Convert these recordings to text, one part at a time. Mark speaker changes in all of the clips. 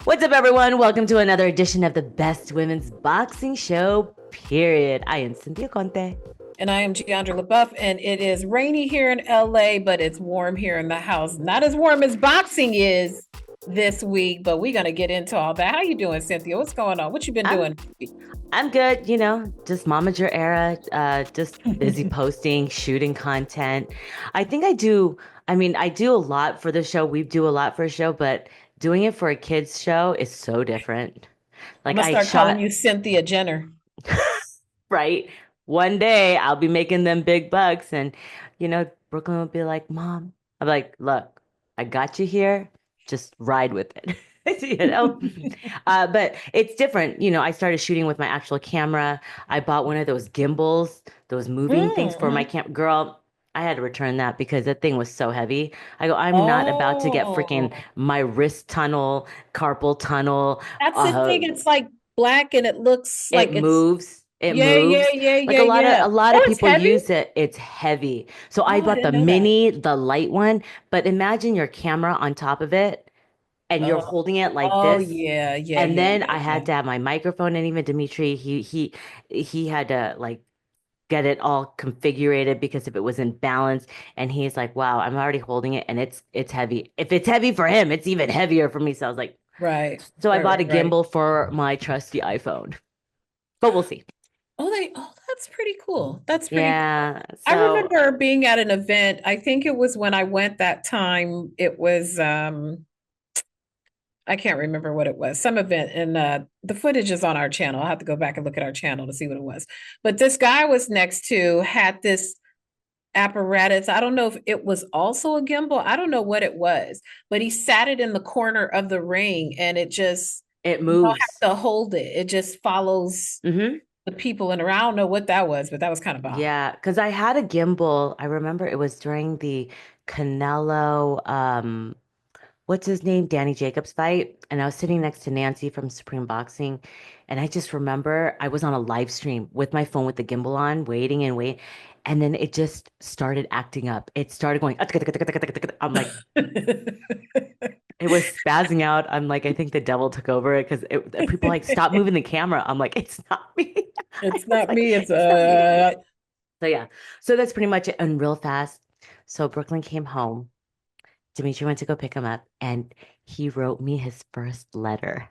Speaker 1: What's up, everyone? Welcome to another edition of the best women's boxing show, period. I am Cynthia Conte.
Speaker 2: And I am Giandra LaBeouf, and it is rainy here in LA, but it's warm here in the house. Not as warm as boxing is this week, but we're gonna get into all that. How you doing, Cynthia? What's going on? What you been doing?
Speaker 1: I'm good, just momager era, just busy posting, shooting content. I do a lot for the show. We do a lot for a show, but doing it for a kids show is so different.
Speaker 2: I'm
Speaker 1: Like
Speaker 2: gonna
Speaker 1: I
Speaker 2: start calling
Speaker 1: shot,
Speaker 2: you Cynthia Jenner.
Speaker 1: right? One day I'll be making them big bucks and Brooklyn will be like, "Mom." I'm like, "Look, I got you here. Just ride with it." You know? But it's different. I started shooting with my actual camera. I bought one of those gimbals, those moving things for my
Speaker 2: Mm-hmm.
Speaker 1: cam. Girl, I had to return that because that thing was so heavy. I go, I'm not about to get freaking
Speaker 2: Oh,
Speaker 1: my wrist tunnel, carpal tunnel.
Speaker 2: that's the
Speaker 1: Uh,
Speaker 2: thing. It's like black and it looks
Speaker 1: it
Speaker 2: like it's
Speaker 1: moves. It
Speaker 2: yeah, yeah,
Speaker 1: moves.
Speaker 2: yeah,
Speaker 1: Like
Speaker 2: yeah,
Speaker 1: a lot of
Speaker 2: yeah.
Speaker 1: a lot
Speaker 2: Oh,
Speaker 1: of
Speaker 2: it's
Speaker 1: people
Speaker 2: heavy?
Speaker 1: use it. It's heavy. So I
Speaker 2: Oh, I
Speaker 1: bought the
Speaker 2: didn't know that.
Speaker 1: mini, the light one, but imagine your camera on top of it and you're
Speaker 2: Oh,
Speaker 1: holding it like
Speaker 2: oh
Speaker 1: this.
Speaker 2: yeah, yeah,
Speaker 1: And
Speaker 2: yeah,
Speaker 1: then
Speaker 2: yeah,
Speaker 1: I
Speaker 2: yeah.
Speaker 1: had to have my microphone, and even Dimitri, he had to like get it all configured because if it was in balance, and he's like, "Wow, I'm already holding it and it's heavy. If it's heavy for him, it's even heavier for me." So I was like,
Speaker 2: Right,
Speaker 1: so I
Speaker 2: right,
Speaker 1: bought
Speaker 2: right,
Speaker 1: a
Speaker 2: right.
Speaker 1: gimbal for my trusty iPhone. But we'll see.
Speaker 2: That's pretty cool. That's pretty cool.
Speaker 1: Yeah.
Speaker 2: I
Speaker 1: So
Speaker 2: remember being at an event. I think it was when I went that time. It was I can't remember what it was. Some event and the footage is on our channel. I'll have to go back and look at our channel to see what it was. But this guy was next to had this apparatus. I don't know if it was also a gimbal. I don't know what it was, but he sat it in the corner of the ring and it just
Speaker 1: it
Speaker 2: you don't
Speaker 1: moves.
Speaker 2: have to hold it. It just follows
Speaker 1: Hmm.
Speaker 2: the people in around. I don't know what that was, but that was kind of bomb.
Speaker 1: Yeah, because I had a gimbal. I remember it was during the Canelo, what's his name? Danny Jacobs fight. And I was sitting next to Nancy from Supreme Boxing. And I just remember I was on a live stream with my phone with the gimbal on, waiting and waiting. And then it just started acting up. It started going, I'm like, it was spazzing out. I'm like, I think the devil took over it because people like, stop moving the camera. I'm like, it's not me. I
Speaker 2: It's
Speaker 1: was
Speaker 2: not
Speaker 1: like,
Speaker 2: me. It's
Speaker 1: it's not me. So yeah, so that's pretty much it. And real fast. So Brooklyn came home. Dimitri went to go pick him up, and he wrote me his first letter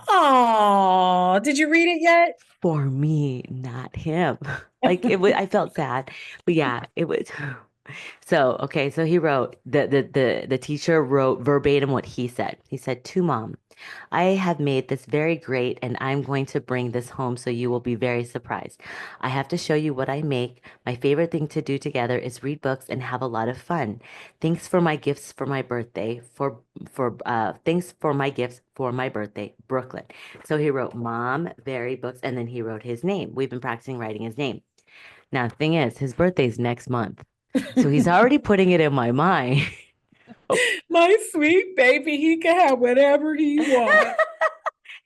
Speaker 2: Oh, did you read it yet?
Speaker 1: for me, not him. Like it was, I felt sad, but yeah, it was. So okay, so he wrote the teacher wrote verbatim what he said. He said to mom, I have made this very great and I'm going to bring this home so you will be very surprised. I have to show you what I make. My favorite thing to do together is read books and have a lot of fun. Thanks for my gifts for my birthday. For thanks for my gifts for my birthday, Brooklyn. So he wrote mom, very books, and then he wrote his name. We've been practicing writing his name. Now, the thing is, his birthday's next month. So he's already putting it in my mind.
Speaker 2: My sweet baby, he can have whatever he wants.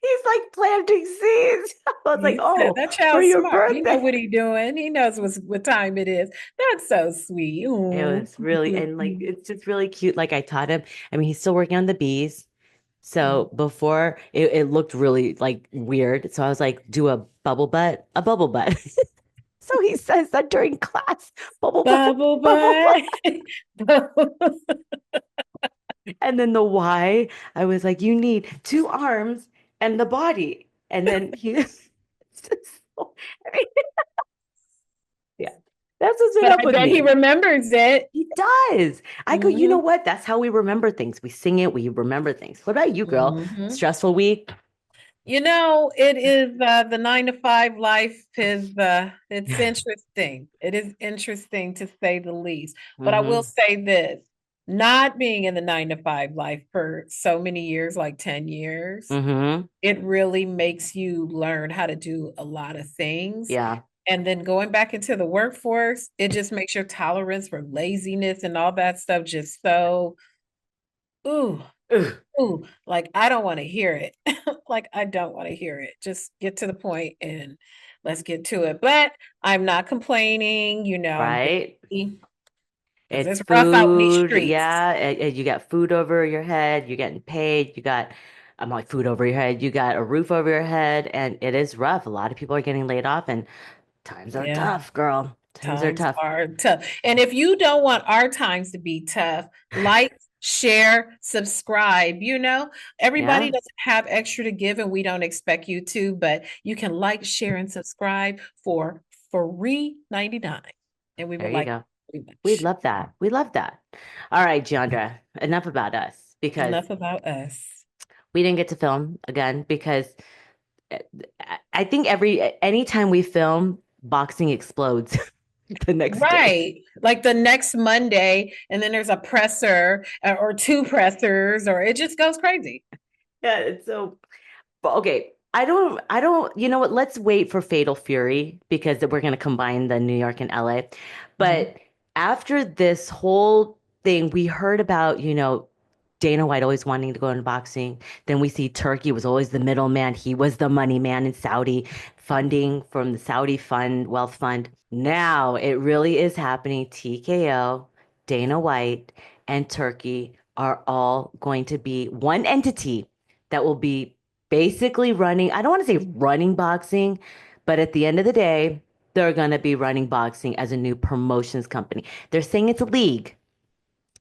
Speaker 1: He's like planting seeds. I was like,
Speaker 2: He said
Speaker 1: oh,
Speaker 2: that
Speaker 1: for
Speaker 2: child's
Speaker 1: your
Speaker 2: smart. He know
Speaker 1: birthday.
Speaker 2: what he doing. He knows what time it is. That's so sweet.
Speaker 1: It
Speaker 2: Oh.
Speaker 1: was really, and like, it's just really cute. Like I taught him, I mean, he's still working on the bees. So before it looked really like weird. So I was like, do a bubble butt, a bubble butt. So he says that during class, bubble butt,
Speaker 2: Bubble
Speaker 1: bubble butt.
Speaker 2: butt.
Speaker 1: And then the why, I was like, you need two arms and the body. And then he, it's just so, I mean, yeah, that's what's been
Speaker 2: But
Speaker 1: up
Speaker 2: I
Speaker 1: with
Speaker 2: bet he
Speaker 1: me.
Speaker 2: remembers it.
Speaker 1: He does. I go, you know
Speaker 2: Hmm.
Speaker 1: what? That's how we remember things. We sing it, we remember things. What about you, girl?
Speaker 2: Hmm.
Speaker 1: Stressful week?
Speaker 2: It is the 9 to 5 life is it's interesting. It is interesting to say the least. But I will
Speaker 1: Hmm.
Speaker 2: say this, not being in the 9 to 5 life for so many years, like 10 years,
Speaker 1: Hmm.
Speaker 2: it really makes you learn how to do a lot of things.
Speaker 1: Yeah.
Speaker 2: And then going back into the workforce, it just makes your tolerance for laziness and all that stuff just so, ooh,
Speaker 1: Ugh.
Speaker 2: ooh, like I don't want to hear it. Like I don't want to hear it. Just get to the point and let's get to it. But I'm not complaining, I'm
Speaker 1: Right?
Speaker 2: busy because
Speaker 1: It's
Speaker 2: it's rough out in these
Speaker 1: food.
Speaker 2: streets.
Speaker 1: Yeah. And you got food over your head. You're getting paid. You got I'm like, food over your head. You got a roof over your head, and it is rough. A lot of people are getting laid off, and times are
Speaker 2: Yeah.
Speaker 1: tough, girl. Times are
Speaker 2: Times
Speaker 1: tough.
Speaker 2: are tough. And if you don't want our times to be tough, like, share, subscribe. Everybody
Speaker 1: Yeah,
Speaker 2: doesn't have extra to give, and we don't expect you to, but you can like, share, and subscribe for free 99. And we
Speaker 1: there
Speaker 2: would
Speaker 1: you
Speaker 2: like
Speaker 1: go.
Speaker 2: very
Speaker 1: We'd
Speaker 2: much.
Speaker 1: love that. We love that. All right, Giandra, enough about us because
Speaker 2: Enough about us.
Speaker 1: we didn't get to film again because uh, I think anytime we film, boxing explodes the next day.
Speaker 2: Right. Like the next Monday, and then there's a presser or two pressers, or it just goes crazy.
Speaker 1: Yeah, it's so but okay. I don't, you know what? Let's wait for Fatal Fury because we're going to combine the New York and LA.
Speaker 2: Mhm.
Speaker 1: But after this whole thing, we heard about, Dana White always wanting to go into boxing. Then we see Turkey was always the middleman. He was the money man in Saudi, funding from the Saudi fund, wealth fund. Now it really is happening. TKO, Dana White, and Turkey are all going to be one entity that will be basically running, I don't want to say running boxing, but at the end of the day, they're going to be running boxing as a new promotions company. They're saying it's a league,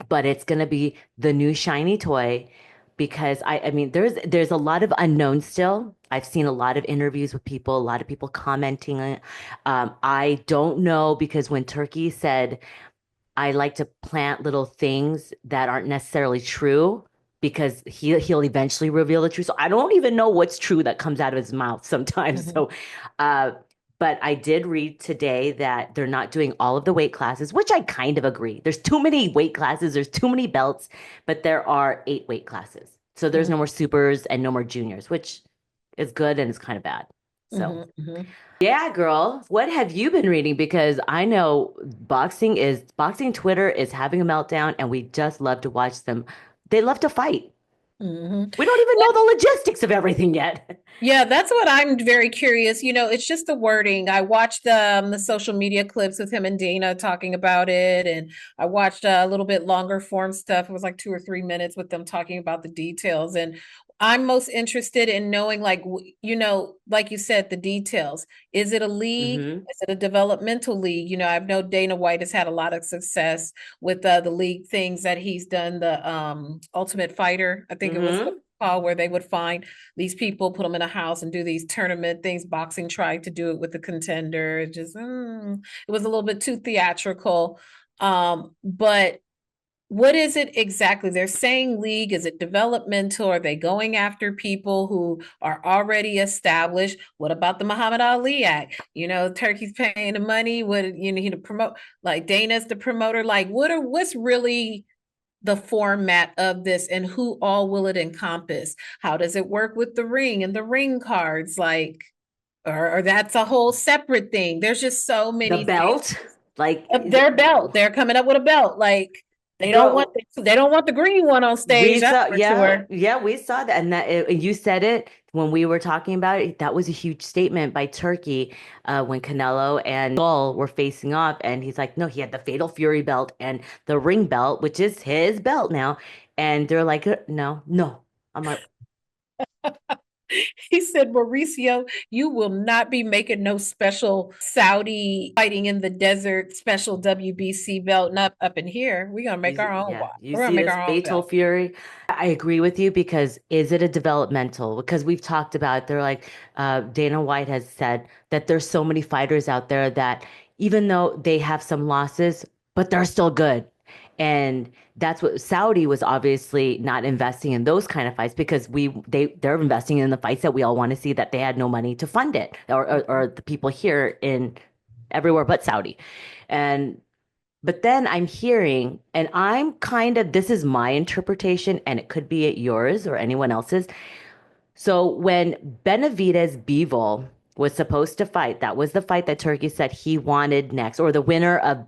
Speaker 1: but it's going to be the new shiny toy because I mean there's a lot of unknowns still. I've seen a lot of interviews with people, a lot of people commenting on it. I don't know because when Turkey said I like to plant little things that aren't necessarily true because he'll eventually reveal the truth. So I don't even know what's true that comes out of his mouth sometimes.
Speaker 2: Mhm.
Speaker 1: So, uh, but I did read today that they're not doing all of the weight classes, which I kind of agree. There's too many weight classes, there's too many belts, but there are 8 weight classes. So there's
Speaker 2: Mhm.
Speaker 1: no more supers and no more juniors, which is good and it's kind of bad. So.
Speaker 2: Mhm. Mhm.
Speaker 1: Yeah, girl. What have you been reading? Because I know boxing Twitter is having a meltdown and we just love to watch them. They love to fight.
Speaker 2: Mhm.
Speaker 1: We don't even know the logistics of everything yet.
Speaker 2: Yeah, that's what I'm very curious. It's just the wording. I watched the social media clips with him and Dana talking about it, and I watched a little bit longer form stuff. It was like 2 or 3 minutes with them talking about the details. And I'm most interested in knowing, like, like you said, the details. Is it a league?
Speaker 1: Hmm.
Speaker 2: Is it a developmental league? I know Dana White has had a lot of success with the league things that he's done. The Ultimate Fighter, I think it was
Speaker 1: Hmm.
Speaker 2: called, where they would find these people, put them in a house and do these tournament things. Boxing tried to do it with the Contender. It was a little bit too theatrical. But what is it exactly? They're saying league. Is it developmental? Are they going after people who are already established? What about the Muhammad Ali Act? Turkey's paying the money. What he to promote? Like, Dana's the promoter. Like, what's really the format of this, and who all will it encompass? How does it work with the ring and the ring cards? Like, or that's a whole separate thing. There's just so
Speaker 1: The
Speaker 2: many things
Speaker 1: belt, like,
Speaker 2: of their belt. They're coming up with a belt. Like,
Speaker 1: girl,
Speaker 2: they don't want the green one on stage,
Speaker 1: we
Speaker 2: that's
Speaker 1: saw,
Speaker 2: for
Speaker 1: yeah,
Speaker 2: sure.
Speaker 1: yeah, we saw that, and you said it when we were talking about it. That was a huge statement by Turkey when Canelo and Scull were facing off, and he's like, no, he had the Fatal Fury belt and the ring belt, which is his belt now, and they're like, no, no. I'm like,
Speaker 2: He said, Mauricio, you will not be making no special Saudi fighting in the desert special WBC belt, not up in here. We're gonna make our own
Speaker 1: yeah,
Speaker 2: watch.
Speaker 1: you
Speaker 2: We're gonna
Speaker 1: see
Speaker 2: make
Speaker 1: this
Speaker 2: our own
Speaker 1: Fatal
Speaker 2: belt.
Speaker 1: Fury. I agree with you because is it a developmental? Because we've talked about, they're like, Dana White has said that there's so many fighters out there that even though they have some losses, but they're still good. And that's what Saudi was obviously not investing in those kind of fights because they're investing in the fights that we all want to see that they had no money to fund it or the people here in everywhere but Saudi. And but then I'm hearing, and I'm kind of, this is my interpretation, and it could be yours or anyone else's. So when Benavidez Bivol was supposed to fight, that was the fight that Turkey said he wanted next, or the winner of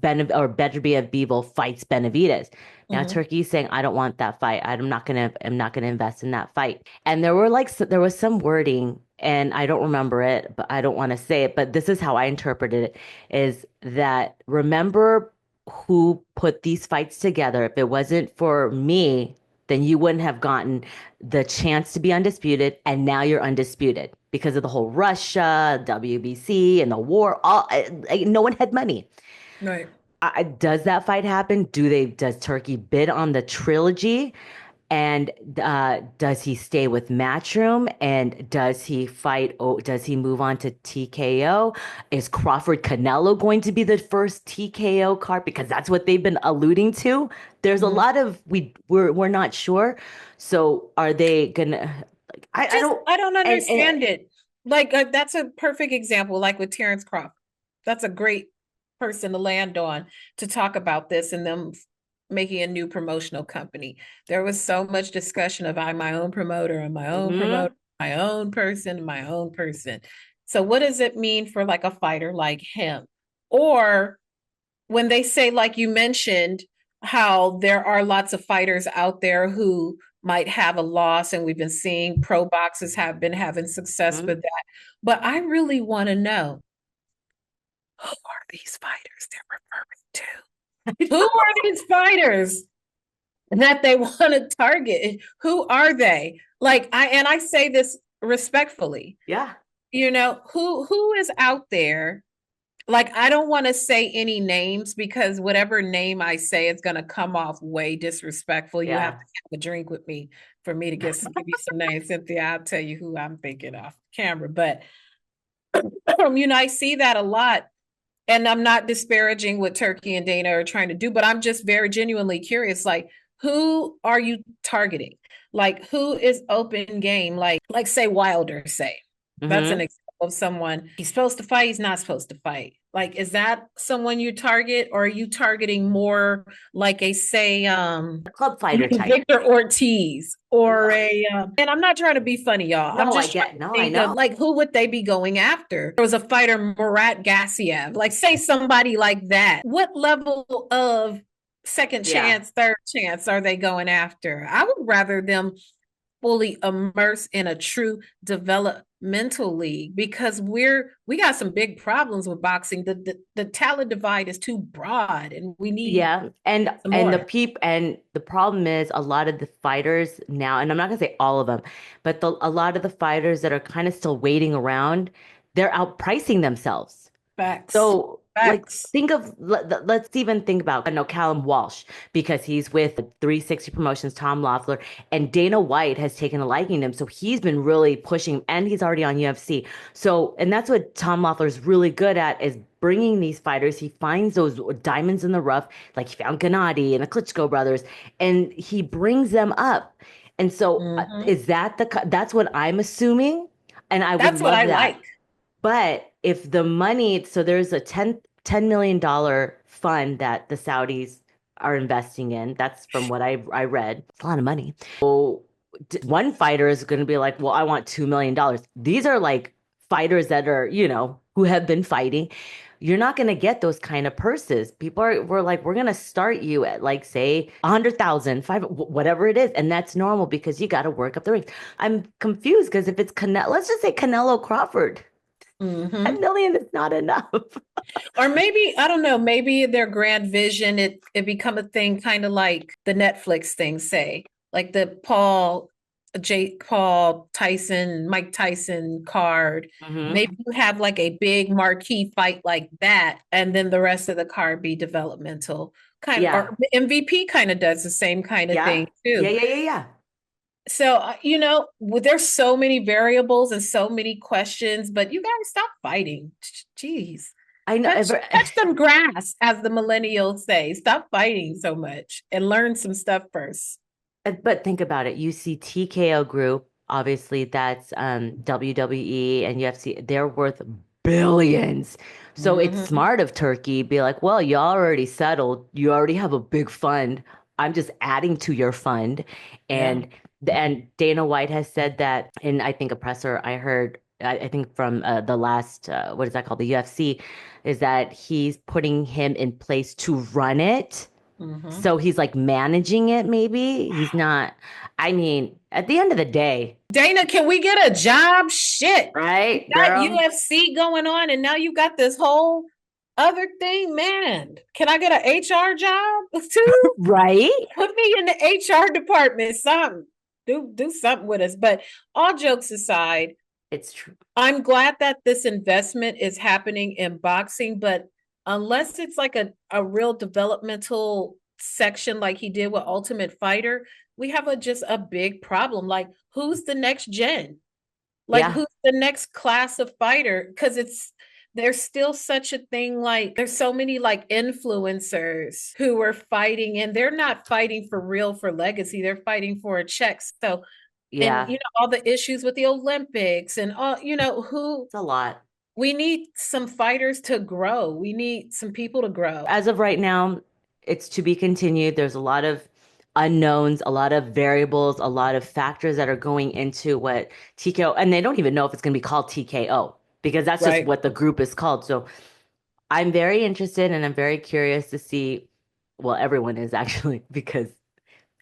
Speaker 1: Beterbiev Bivol fights Benavidez. Now
Speaker 2: Mhm.
Speaker 1: Turkey's saying, I don't want that fight. I'm not gonna invest in that fight. And there was some wording, and I don't remember it, but I don't want to say it, but this is how I interpreted it, is that remember who put these fights together. If it wasn't for me, then you wouldn't have gotten the chance to be undisputed, and now you're undisputed because of the whole Russia, WBC, and the war. No one had money.
Speaker 2: Right.
Speaker 1: Does that fight happen? Does Turkey bid on the trilogy? And does he stay with Matchroom? And does he fight? Oh, does he move on to TKO? Is Crawford Canelo going to be the first TKO card? Because that's what they've been alluding to. There's a lot of we're not sure. So are they gonna? Like,
Speaker 2: I don't
Speaker 1: and
Speaker 2: understand it. Like that's a perfect example, like with Terrence Crawford. That's a great person to land on to talk about this and them making a new promotional company. There was so much discussion of I'm my own promoter and my own promoter, my own person, my own person. So what does it mean for like a fighter like him? Or when they say, like you mentioned, how there are lots of fighters out there who might have a loss, and we've been seeing pro boxers have been having success with that. But I really want to know, who are these fighters they're referring to? Who are these fighters that they want to target? Who are they? Like I say this respectfully.
Speaker 1: yeah.
Speaker 2: You know, who is out there? Like, I don't want to say any names because whatever name I say is going to come off way disrespectful. You have to have a drink with me for me to give you some names. Cynthia, I'll tell you who I'm thinking off camera. But, you know, I see that a lot. And I'm not disparaging what Turki and Dana are trying to do, but I'm just very genuinely curious. Like, who are you targeting? Like, who is open game? Like say Wilder, say. That's an example of someone he's supposed to fight, he's not supposed to fight. Like, is that someone you target, or are you targeting more like a say
Speaker 1: club fighter type
Speaker 2: Victor Ortiz or and I'm not trying to be funny, y'all.
Speaker 1: No,
Speaker 2: I'm just
Speaker 1: I know.
Speaker 2: of, like, who would they be going after? There was a fighter, Murat Gassiev, like say somebody like that. What level of second chance, third chance are they going after? I would rather them fully immersed in a true developmental league, because we got some big problems with boxing. The talent divide is too broad, and we need
Speaker 1: and the problem is a lot of the fighters now, and I'm not gonna say all of them, but a lot of the fighters that are kind of still waiting around, they're outpricing themselves.
Speaker 2: Facts.
Speaker 1: So like let's even think about, I know, Callum Walsh, because he's with 360 Promotions, Tom Loeffler, and Dana White has taken a liking to him. So he's been really pushing, and he's already on UFC. So, and that's what Tom Loeffler is really good at, is bringing these fighters. He finds those diamonds in the rough, like he found Gennady and the Klitschko brothers, and he brings them up. And so is that that's what I'm assuming. And I would love that. Like. But if the money, so there's a $10 million fund that the Saudis are investing in. That's from what I read. It's a lot of money. So one fighter is going to be like, well, I want $2 million. These are like fighters that are, you know, who have been fighting. You're not going to get those kind of purses. We're like, we're going to start you at like, say, 100,000, whatever it is. And that's normal because you got to work up the ranks. I'm confused because if it's let's just say Canelo Crawford. $10 million is not enough.
Speaker 2: Or maybe, I don't know, maybe their grand vision, it become a thing kind of like the Netflix thing, say, like the Paul Tyson, Mike Tyson card. Maybe you have like a big marquee fight like that, and then the rest of the card be developmental. Kind of, or MVP kind of does the same kind of thing too.
Speaker 1: Yeah.
Speaker 2: So, you know, there's so many variables and so many questions, but you guys stop fighting. Jeez.
Speaker 1: I know.
Speaker 2: Touch some grass, as the millennials say. Stop fighting so much and learn some stuff first.
Speaker 1: But think about it. You see TKO Group, obviously that's WWE and UFC. They're worth billions. So it's smart of Turkey be like, well, y'all already settled. You already have a big fund. I'm just adding to your fund. And Dana White has said that in, I think, a presser I heard, I think from the last, what is that called? The UFC, is that he's putting him in place to run it. So he's like managing it, maybe. He's not, I mean, at the end of the day.
Speaker 2: Dana, can we get a job? Shit.
Speaker 1: Right?
Speaker 2: You got UFC going on, and now you got this whole other thing, man. Can I get an HR job too?
Speaker 1: Right?
Speaker 2: Put me Somebody in the HR department, something. Do something with us. But all jokes aside,
Speaker 1: It's true.
Speaker 2: I'm glad that this investment is happening in boxing, but unless it's like a real developmental section like he did with Ultimate Fighter, we have just a big problem. Like, who's the next gen? Like,
Speaker 1: Yeah.
Speaker 2: who's the next class of fighter? Because there's still such a thing, like there's so many like influencers who are fighting, and they're not fighting for real for legacy. They're fighting for a check. So, and
Speaker 1: Yeah.
Speaker 2: all the issues with the Olympics and all, who
Speaker 1: It's a lot.
Speaker 2: we need some fighters to grow. We need some people to grow.
Speaker 1: As of right now, it's to be continued. There's a lot of unknowns, a lot of variables, a lot of factors that are going into what TKO, and they don't even know if it's going to be called TKO because that's just
Speaker 2: Right.
Speaker 1: what the group is called. So I'm very interested and I'm very curious to see, well, everyone is actually because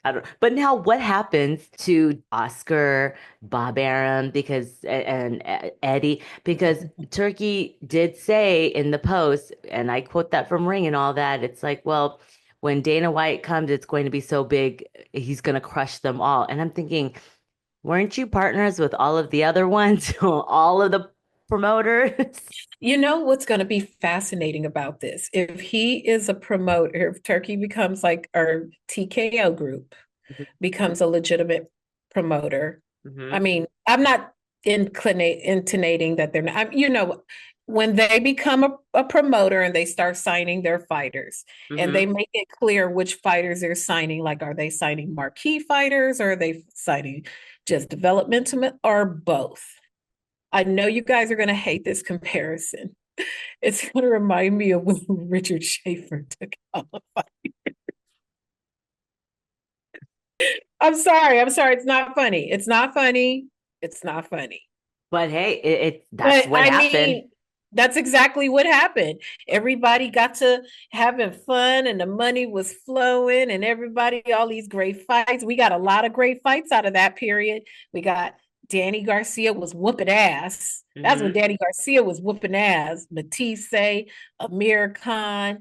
Speaker 1: I don't, but now what happens to Oscar, Bob Arum, because and Eddie, because Turkey did say in the post, and I quote that from Ring and all that, it's like, well, when Dana White comes, it's going to be so big, he's going to crush them all. And I'm thinking, weren't you partners with all of the other ones, all of the promoters?
Speaker 2: You know what's going to be fascinating about this? If he is a promoter, if Turkey becomes like our TKO group, becomes a legitimate promoter. I
Speaker 1: Mm-hmm.
Speaker 2: mean, I'm not intonating that they're not, when they become a promoter and they start signing their fighters and they
Speaker 1: Mm-hmm.
Speaker 2: make it clear which fighters they're signing, like, are they signing marquee fighters or are they signing just developmental or both? I know you guys are going to hate this comparison. It's going to remind me of when Richard Schaefer took out the fight. I'm sorry. It's not funny. It's not funny. It's not funny.
Speaker 1: But hey, that's
Speaker 2: But
Speaker 1: what
Speaker 2: I
Speaker 1: happened.
Speaker 2: mean, that's exactly what happened. Everybody got to having fun and the money was flowing and everybody, all these great fights. We got a lot of great fights out of that period. We got Danny Garcia was whooping ass. That's when
Speaker 1: Mm-hmm.
Speaker 2: Danny Garcia was whooping ass. Matisse, Amir Khan.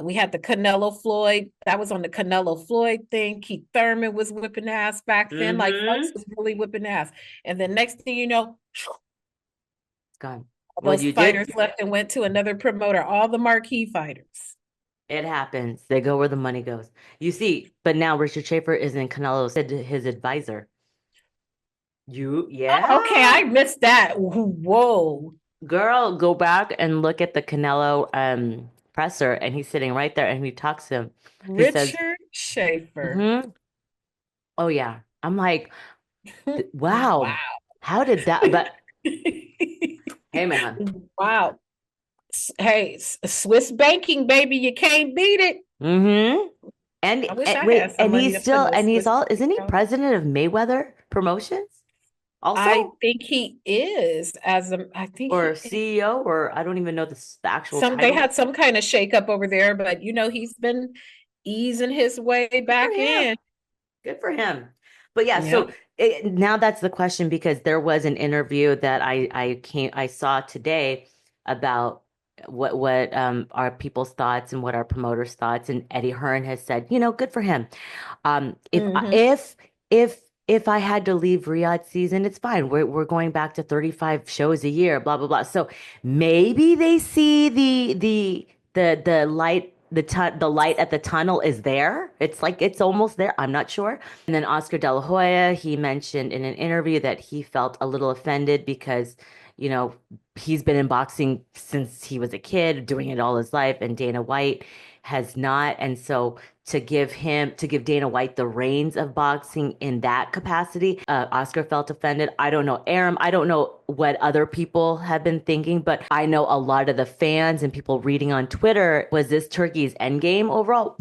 Speaker 2: We had the Canelo Floyd. That was on the Canelo Floyd thing. Keith Thurman was whipping ass back then. Like, folks
Speaker 1: Mm-hmm.
Speaker 2: was really whipping ass. And the next thing you know,
Speaker 1: Gone. When
Speaker 2: those
Speaker 1: you did,
Speaker 2: fighters left and went to another promoter, all the marquee fighters.
Speaker 1: it happens. They go where the money goes. You see, but now Richard Schaefer is in Canelo's said to his advisor.
Speaker 2: Okay,
Speaker 1: Yeah.
Speaker 2: I missed that. Whoa.
Speaker 1: Girl, go back and look at the Canelo presser, and he's sitting right there, and he talks to him. He says,
Speaker 2: Richard Schaefer.
Speaker 1: mm-hmm. Oh yeah. I'm like,
Speaker 2: Wow.
Speaker 1: wow. How did that? But hey, man.
Speaker 2: Wow. Hey, Swiss banking, baby, you can't beat it.
Speaker 1: Mm-hmm.
Speaker 2: I wish
Speaker 1: And
Speaker 2: I had
Speaker 1: wait,
Speaker 2: some money to put in those
Speaker 1: and he's
Speaker 2: Swiss
Speaker 1: all, isn't he
Speaker 2: accounts.
Speaker 1: president of Mayweather Promotions
Speaker 2: I
Speaker 1: also?
Speaker 2: think he is I think
Speaker 1: Or
Speaker 2: he is.
Speaker 1: CEO, or I don't even know the actual
Speaker 2: They
Speaker 1: title.
Speaker 2: had some kind of shakeup over there, but he's been easing his way
Speaker 1: Good for
Speaker 2: back
Speaker 1: him.
Speaker 2: in.
Speaker 1: Good for him. But yeah,
Speaker 2: Yeah.
Speaker 1: so now that's the question because there was an interview that I saw today about what our people's thoughts and what our promoters' thoughts, and Eddie Hearn has said, good for him. If
Speaker 2: Hmm.
Speaker 1: if I had to leave Riyadh season, it's fine. We're going back to 35 shows a year, blah blah blah. So maybe they see the light the light at the tunnel is there. It's like it's almost there. I'm not sure. And then Oscar De La Hoya, he mentioned in an interview that he felt a little offended because, you know, he's been in boxing since he was a kid, doing it all his life, and Dana White has not. And so to give Dana White the reins of boxing in that capacity, Oscar felt offended. I don't know, Aram. I don't know what other people have been thinking, but I know a lot of the fans and people reading on Twitter, was this Turkey's end game overall?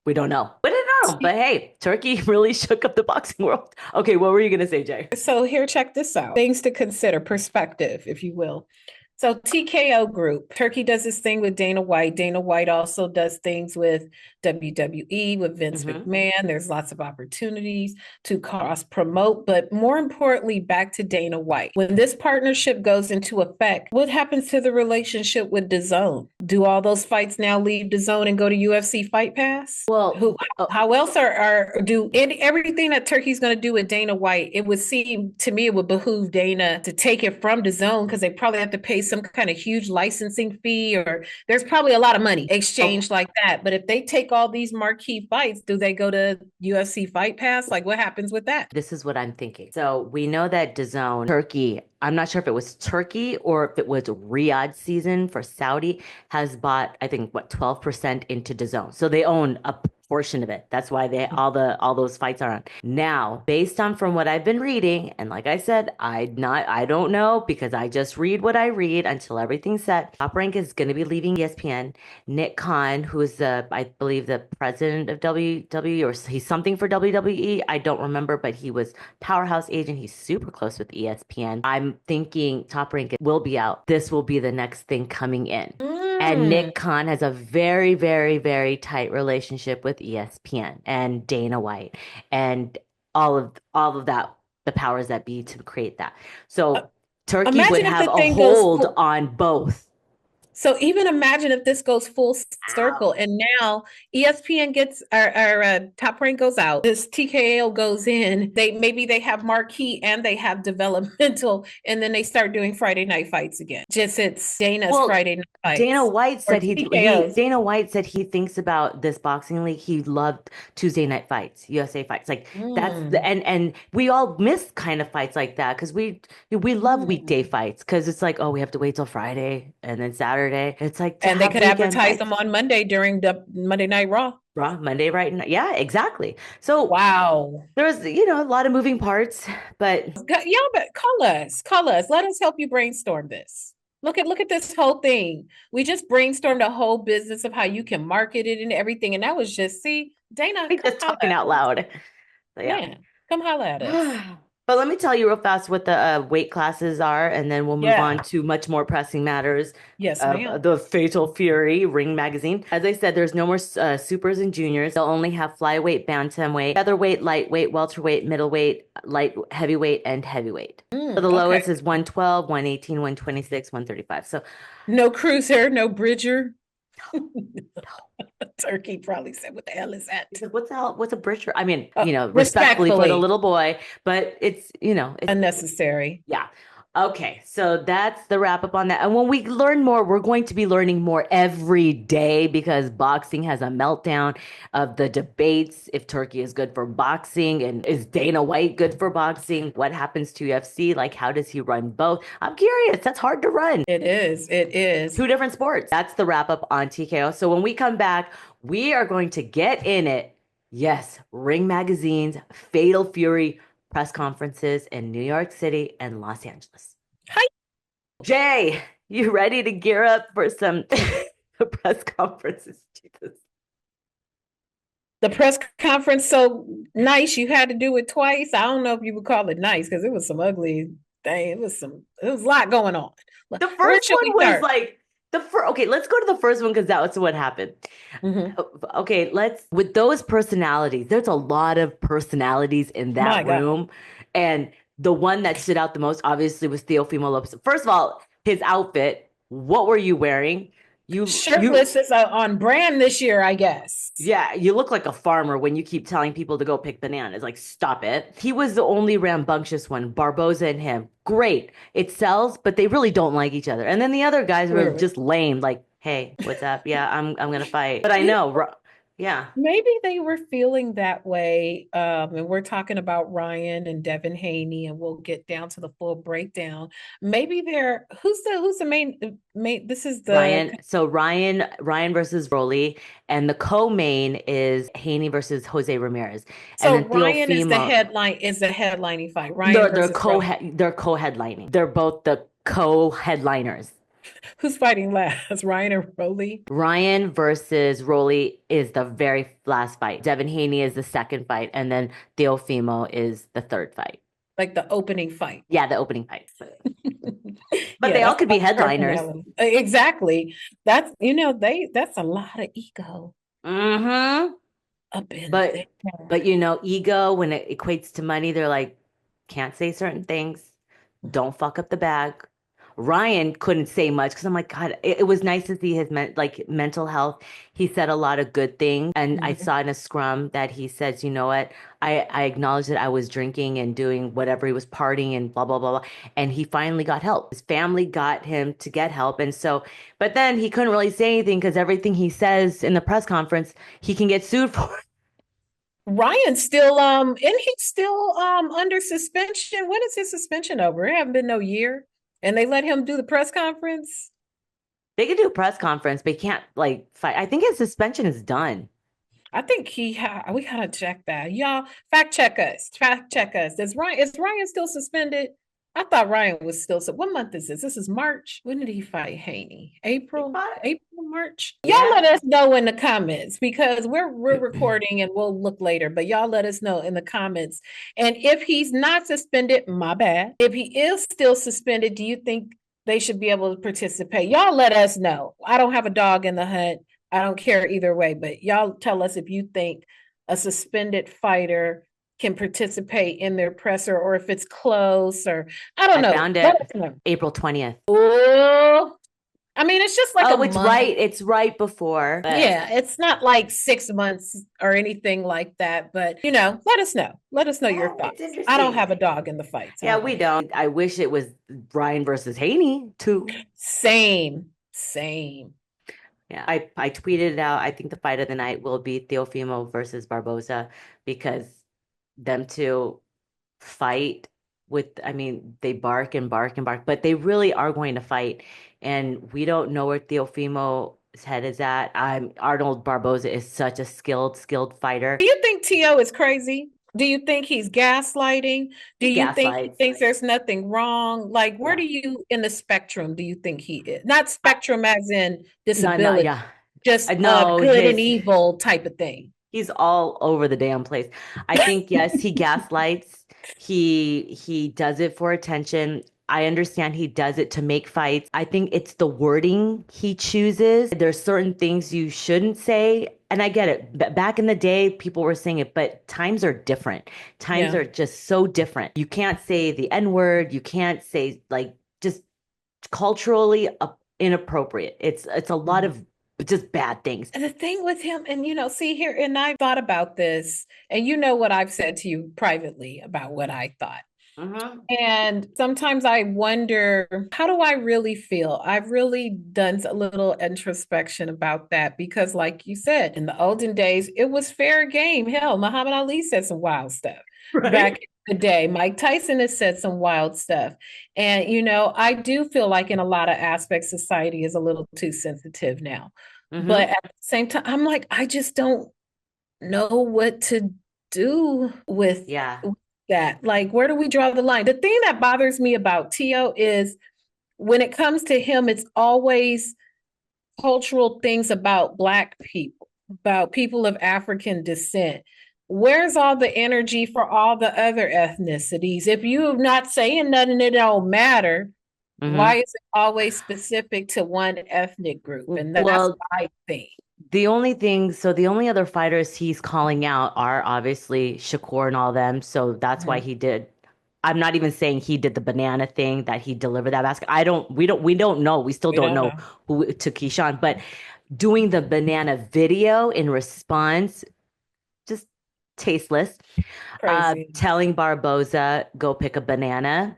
Speaker 1: We don't know. We don't know. But hey, Turkey really shook up the boxing world. Okay, what were you gonna say, Jay?
Speaker 2: So here, check this out. Things to consider, perspective, if you will. So TKO Group, Turkey does this thing with Dana White. Dana White also does things with WWE, with Vince
Speaker 1: Hmm.
Speaker 2: McMahon. There's lots of opportunities to cross promote, but more importantly, back to Dana White. When this partnership goes into effect, what happens to the relationship with DAZN? Do all those fights now leave DAZN and go to UFC Fight Pass?
Speaker 1: Well,
Speaker 2: How else everything that Turkey's going to do with Dana White? It would seem to me it would behoove Dana to take it from DAZN because they probably have to pay some kind of huge licensing fee, or there's probably a lot of money
Speaker 1: oh,
Speaker 2: exchanged like that. But if they take all these marquee fights, do they go to UFC Fight Pass? Like, what happens with that?
Speaker 1: this is what I'm thinking. So we know that DAZN, Turkey, I'm not sure if it was Turkey or if it was Riyadh season for Saudi, has bought, I think, what, 12% into DAZN. So they own a portion of it. That's why they all those fights are on. Now, based on from what I've been reading, and like I said, I don't know because I just read what I read until everything's set. Top Rank is going to be leaving ESPN. Nick Khan, who is I believe the president of WWE, or he's something for WWE. I don't remember, but he was powerhouse agent. He's super close with ESPN. I'm thinking Top Rank will be out. This will be the next thing coming in. And
Speaker 2: Mm.
Speaker 1: Nick Khan has a very, very, very tight relationship with ESPN and Dana White and all of that, the powers that be to create that.
Speaker 2: Uh,
Speaker 1: So Turkey would
Speaker 2: Imagine if
Speaker 1: have
Speaker 2: the
Speaker 1: a
Speaker 2: thing goes
Speaker 1: hold
Speaker 2: full.
Speaker 1: on both.
Speaker 2: So even imagine if this goes full circle,
Speaker 1: Wow.
Speaker 2: and now ESPN gets our Top Rank goes out. This TKO goes in. Maybe they have marquee and they have developmental, and then they start doing Friday night fights again. Just it's Dana's
Speaker 1: Well,
Speaker 2: Friday night fights or TKO's.
Speaker 1: Dana White said he thinks about this boxing league. He loved Tuesday night fights, USA fights. Like that's the
Speaker 2: Mm,
Speaker 1: and we all miss kind of fights like that because we love weekday
Speaker 2: mm.
Speaker 1: fights because it's like, oh, we have to wait till Friday and then Saturday. It's like to
Speaker 2: And they
Speaker 1: have
Speaker 2: could
Speaker 1: weekend
Speaker 2: advertise them
Speaker 1: fights.
Speaker 2: on Monday during the Monday Night Raw.
Speaker 1: Raw Monday, right? Yeah, exactly. So
Speaker 2: Wow.
Speaker 1: there's a lot of moving parts, but
Speaker 2: Y'all, but call us. Let us help you brainstorm this. Look at this whole thing. We just brainstormed a whole business of how you can market it and everything. And that was just, see, Dana,
Speaker 1: I'm
Speaker 2: come
Speaker 1: just
Speaker 2: holla
Speaker 1: talking out
Speaker 2: at us.
Speaker 1: loud. So, yeah.
Speaker 2: Yeah, come holla at us.
Speaker 1: But let me tell you real fast what the weight classes are, and then we'll move on
Speaker 2: Yeah.
Speaker 1: to much more pressing matters
Speaker 2: Yes,
Speaker 1: of
Speaker 2: ma'am.
Speaker 1: the Fatal Fury Ring Magazine. As I said, there's no more supers and juniors. They'll only have flyweight, bantamweight, featherweight, lightweight, welterweight, middleweight, light heavyweight, and heavyweight. So the
Speaker 2: Okay.
Speaker 1: lowest is 112, 118, 126, 135. So
Speaker 2: No cruiser, no bridger. Turkey probably said, what the hell is that?
Speaker 1: he's like, what's the hell? What's a britcher? I mean, respectfully for the
Speaker 2: Respectfully,
Speaker 1: little boy, but it's
Speaker 2: unnecessary.
Speaker 1: yeah. Okay, so that's the wrap up on that. And when we learn more, we're going to be learning more every day because boxing has a meltdown of the debates. If Turkey is good for boxing and is Dana White good for boxing? What happens to UFC? Like, how does he run both? I'm curious. That's hard to run.
Speaker 2: It is. It is.
Speaker 1: Two different sports. That's the wrap up on TKO. So when we come back, we are going to get in it. Yes, Ring Magazine's Fatal Fury press conferences in New York City and Los Angeles.
Speaker 2: Hi.
Speaker 1: Jay, you ready to gear up for some press conferences? Jesus.
Speaker 2: The press conference so nice you had to do it twice. I don't know if you would call it nice because it was some ugly thing. It was a lot going on.
Speaker 1: The
Speaker 2: Where
Speaker 1: first
Speaker 2: should
Speaker 1: one
Speaker 2: we
Speaker 1: was
Speaker 2: start?
Speaker 1: like the first. Okay, let's go to the first one because that was what happened.
Speaker 2: Hmm.
Speaker 1: Okay, with those personalities, there's a lot of personalities in that
Speaker 2: My God.
Speaker 1: room. And the one that stood out the most, obviously, was Teofimo Lopez. First of all, his outfit, what were you wearing? You
Speaker 2: Shirtless is on brand this year, I guess.
Speaker 1: Yeah, you look like a farmer when you keep telling people to go pick bananas. Like, stop it. He was the only rambunctious one, Barboza and him. Great. It sells, but they really don't like each other. And then the other guys were
Speaker 2: True.
Speaker 1: just lame, like, hey, what's up? Yeah, I'm gonna fight. But I know, yeah.
Speaker 2: Maybe they were feeling that way. And we're talking about Ryan and Devin Haney, and we'll get down to the full breakdown. Maybe they're who's the main this is the
Speaker 1: Ryan versus Rolly, and the co-main is Haney versus Jose Ramirez. And
Speaker 2: so
Speaker 1: then
Speaker 2: Ryan is
Speaker 1: Teofimo,
Speaker 2: the headlining fight. Ryan
Speaker 1: they're
Speaker 2: versus Rolly.
Speaker 1: co-headlining. They're both the co-headliners.
Speaker 2: Who's fighting last? Ryan and Rolly?
Speaker 1: Ryan versus Rolly is the very last fight. Devin Haney is the second fight, and then Teofimo is the third fight.
Speaker 2: Like the opening fight.
Speaker 1: Yeah, the opening fight. But
Speaker 2: Yeah,
Speaker 1: they all
Speaker 2: that's a
Speaker 1: could be
Speaker 2: lot of
Speaker 1: headliners.
Speaker 2: personality. Exactly. That's that's a lot of ego
Speaker 1: Mm-hmm.
Speaker 2: up in there.
Speaker 1: But ego, when it equates to money, they're like, can't say certain things. Don't fuck up the bag. Ryan couldn't say much because I'm like, God, it was nice to see his mental health. He said a lot of good things. And I
Speaker 2: Mhm.
Speaker 1: saw in a scrum that he says, you know what? I acknowledge that I was drinking and doing whatever, he was partying and blah, blah, blah, blah. And he finally got help. His family got him to get help. And so, but then he couldn't really say anything because everything he says in the press conference, he can get sued for.
Speaker 2: Ryan's still and he's still under suspension. When is his suspension over? It haven't been no year. And they let him do the press conference.
Speaker 1: They could do a press conference, but he can't like fight. I think his suspension is done.
Speaker 2: I think we gotta check that. Y'all fact check us. Fact check us. Is Ryan still suspended? I thought Ryan was still so what month is this? This is March. When did he fight Haney?
Speaker 1: He
Speaker 2: April?
Speaker 1: fought.
Speaker 2: April, March. Y'all
Speaker 1: Yeah.
Speaker 2: let us know in the comments because we're recording and we'll look later, but y'all let us know in the comments. And if he's not suspended, my bad. If he is still suspended, do you think they should be able to participate? Y'all let us know. I don't have a dog in the hunt. I don't care either way, but y'all tell us if you think a suspended fighter can participate in their presser or if it's close or I don't
Speaker 1: I
Speaker 2: know.
Speaker 1: found
Speaker 2: Let
Speaker 1: it
Speaker 2: us know.
Speaker 1: April 20th.
Speaker 2: Oh, I mean, it's just like a
Speaker 1: Oh, it's
Speaker 2: month.
Speaker 1: right. It's right before. But
Speaker 2: Yeah, it's not like 6 months or anything like that, but let us know. Let us know your
Speaker 1: oh, it's
Speaker 2: thoughts. I don't
Speaker 1: interesting.
Speaker 2: have a dog in the fights.
Speaker 1: Yeah, we don't. I wish it was Ryan versus Haney too.
Speaker 2: Same, same.
Speaker 1: Yeah, I tweeted it out. I think the fight of the night will be Teofimo versus Barboza because them two fight with, I mean, they bark and bark and bark, but they really are going to fight. And we don't know where Teofimo's head is at. Arnold Barboza is such a skilled fighter.
Speaker 2: Do you think T.O. is crazy? Do you think he's gaslighting? Do
Speaker 1: He
Speaker 2: you think he
Speaker 1: gaslights.
Speaker 2: thinks there's nothing wrong? Like, where
Speaker 1: Yeah.
Speaker 2: do you in the spectrum do you think he is? Not spectrum as in
Speaker 1: No,
Speaker 2: disability,
Speaker 1: yeah.
Speaker 2: just
Speaker 1: No,
Speaker 2: good and evil type of thing.
Speaker 1: he's all over the damn place. I think yes, he gaslights. He does it for attention. I understand he does it to make fights. I think it's the wording he chooses. There's certain things you shouldn't say. And I get it. Back in the day, people were saying it, but times are different. Times
Speaker 2: Yeah.
Speaker 1: are just so different. You can't say the N word. You can't say like just culturally inappropriate. It's a lot
Speaker 2: Mhm.
Speaker 1: of just bad things.
Speaker 2: And the thing with him, and see here, and I thought about this, and you know what I've said to you privately about what I thought.
Speaker 1: Hmm.
Speaker 2: And sometimes I wonder, how do I really feel? I've really done a little introspection about that because, like you said, in the olden days, it was fair game. Hell, Muhammad Ali said some wild stuff back
Speaker 1: Right.
Speaker 2: in the day. Mike Tyson has said some wild stuff. And, I do feel like in a lot of aspects, society is a little too sensitive now. But
Speaker 1: Hmm.
Speaker 2: at the same time, I'm like, I just don't know what to do with
Speaker 1: Yeah.
Speaker 2: that. Like, where do we draw the line? The thing that bothers me about Tio is when it comes to him, it's always cultural things about Black people, about people of African descent. Where's all the energy for all the other ethnicities? If you're not saying nothing, it don't matter. Why
Speaker 1: Hmm.
Speaker 2: is it always specific to one ethnic group? And that's
Speaker 1: Well,
Speaker 2: my thing.
Speaker 1: the only other fighters he's calling out are obviously Shakur and all them. So that's why
Speaker 2: Mhm.
Speaker 1: he did. I'm not even saying he did the banana thing that he delivered that basket. We don't know. We still
Speaker 2: We
Speaker 1: don't
Speaker 2: don't
Speaker 1: know
Speaker 2: know.
Speaker 1: who it took Keyshawn, but doing the banana video in response, just tasteless.
Speaker 2: Crazy.
Speaker 1: Telling Barboza, go pick a banana.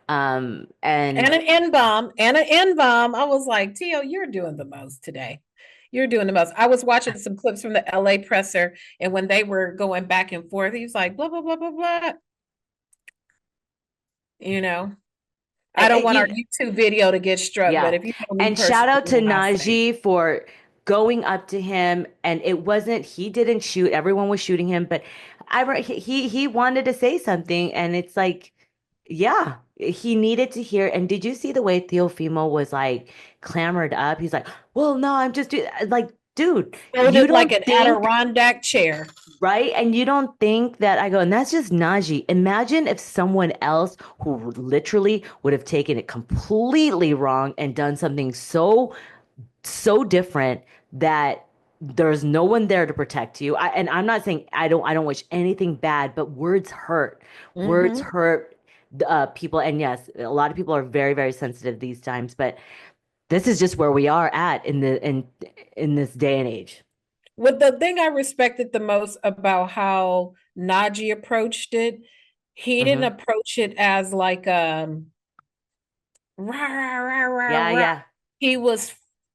Speaker 2: And
Speaker 1: And
Speaker 2: an N bomb and an N bomb. I was like, Tio, you're doing the most today. You're doing the most. I was watching some clips from the LA presser, and when they were going back and forth, he was like, blah, blah, blah, blah, blah. You know, I don't want our
Speaker 1: you,
Speaker 2: YouTube video to get struck, but
Speaker 1: yeah.
Speaker 2: if you know me
Speaker 1: And shout
Speaker 2: personally,
Speaker 1: out to
Speaker 2: I'll say,
Speaker 1: Naji for going up to him. And it wasn't, he didn't shoot. Everyone was shooting him, but he wanted to say something. And it's like, yeah, he needed to hear. And did you see the way Teofimo was like clamored up? He's like, well, no, I'm just like, dude, you
Speaker 2: Folded like
Speaker 1: don't
Speaker 2: an
Speaker 1: think,
Speaker 2: Adirondack chair.
Speaker 1: right? And you don't think that I go, and that's just Naji. Imagine if someone else who literally would have taken it completely wrong and done something so different that there's no one there to protect you. And I'm not saying I don't wish anything bad, but words hurt. Words
Speaker 2: Mm-hmm.
Speaker 1: hurt people. And yes, a lot of people are very, very sensitive these times, but this is just where we are at in this day and age.
Speaker 2: What the thing I respected the most about how Naji approached it, he didn't
Speaker 1: Hmm.
Speaker 2: approach it as like rah, rah, rah, rah,
Speaker 1: Yeah,
Speaker 2: rah.
Speaker 1: yeah.
Speaker 2: He was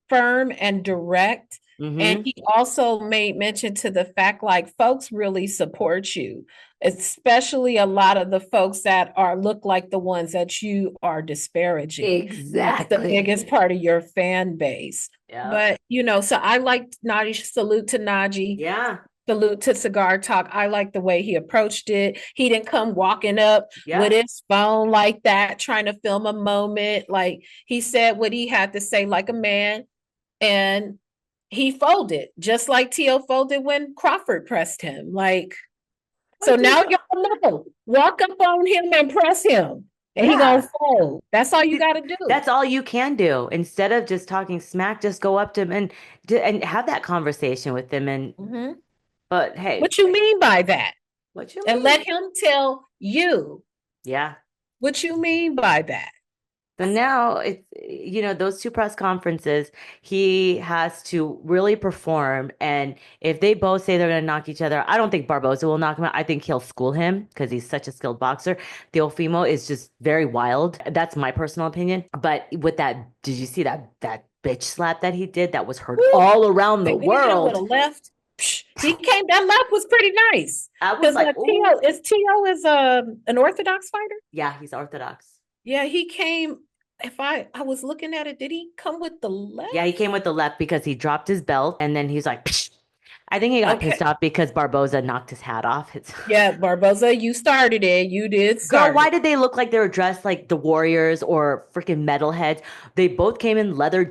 Speaker 2: firm and direct. And
Speaker 1: Hmm.
Speaker 2: he also made mention to the fact like folks really support you, especially a lot of the folks that are look like the ones that you are disparaging. That's the
Speaker 1: Exactly.
Speaker 2: biggest part of your fan base.
Speaker 1: Yeah.
Speaker 2: But so I liked Naji. Salute to Naji.
Speaker 1: Yeah.
Speaker 2: Salute to Cigar Talk. I like the way he approached it. He didn't come walking up with
Speaker 1: Yeah.
Speaker 2: his phone like that, trying to film a moment. Like he said what he had to say like a man, and he folded just like Tio folded when Crawford pressed him. Like, so
Speaker 1: What do
Speaker 2: now
Speaker 1: you,
Speaker 2: y'all know. Walk up on him and press him, and he gonna
Speaker 1: yeah.
Speaker 2: fold. That's all you got to do.
Speaker 1: That's all you can do. Instead of just talking smack, just go up to him and have that conversation with him. And
Speaker 2: Mhm.
Speaker 1: but hey,
Speaker 2: What you mean by that?
Speaker 1: what you
Speaker 2: And let
Speaker 1: mean?
Speaker 2: him tell you
Speaker 1: Yeah.
Speaker 2: what you mean by that.
Speaker 1: So now it's, those two press conferences, he has to really perform. And if they both say they're going to knock each other, I don't think Barboza will knock him out. I think he'll school him because he's such a skilled boxer. Teofimo is just very wild. That's my personal opinion. But with that, did you see that bitch slap that he did? That was heard
Speaker 2: Woo!
Speaker 1: all around the
Speaker 2: He hit him with a
Speaker 1: world.
Speaker 2: left. He came. That left was pretty nice
Speaker 1: I was
Speaker 2: because
Speaker 1: like,
Speaker 2: Tio
Speaker 1: oh,
Speaker 2: is an Orthodox fighter.
Speaker 1: yeah, he's Orthodox.
Speaker 2: Yeah, he came. If I was looking at it, did he come with the left?
Speaker 1: Yeah, he came with the left because he dropped his belt and then he's like, psh. I think he got pissed
Speaker 2: Okay.
Speaker 1: off because Barboza knocked his hat off. It's
Speaker 2: Yeah, Barboza, you started it. You did
Speaker 1: girl,
Speaker 2: start
Speaker 1: why
Speaker 2: it.
Speaker 1: did they look like they were dressed like the Warriors or freaking metalheads? They both came in leather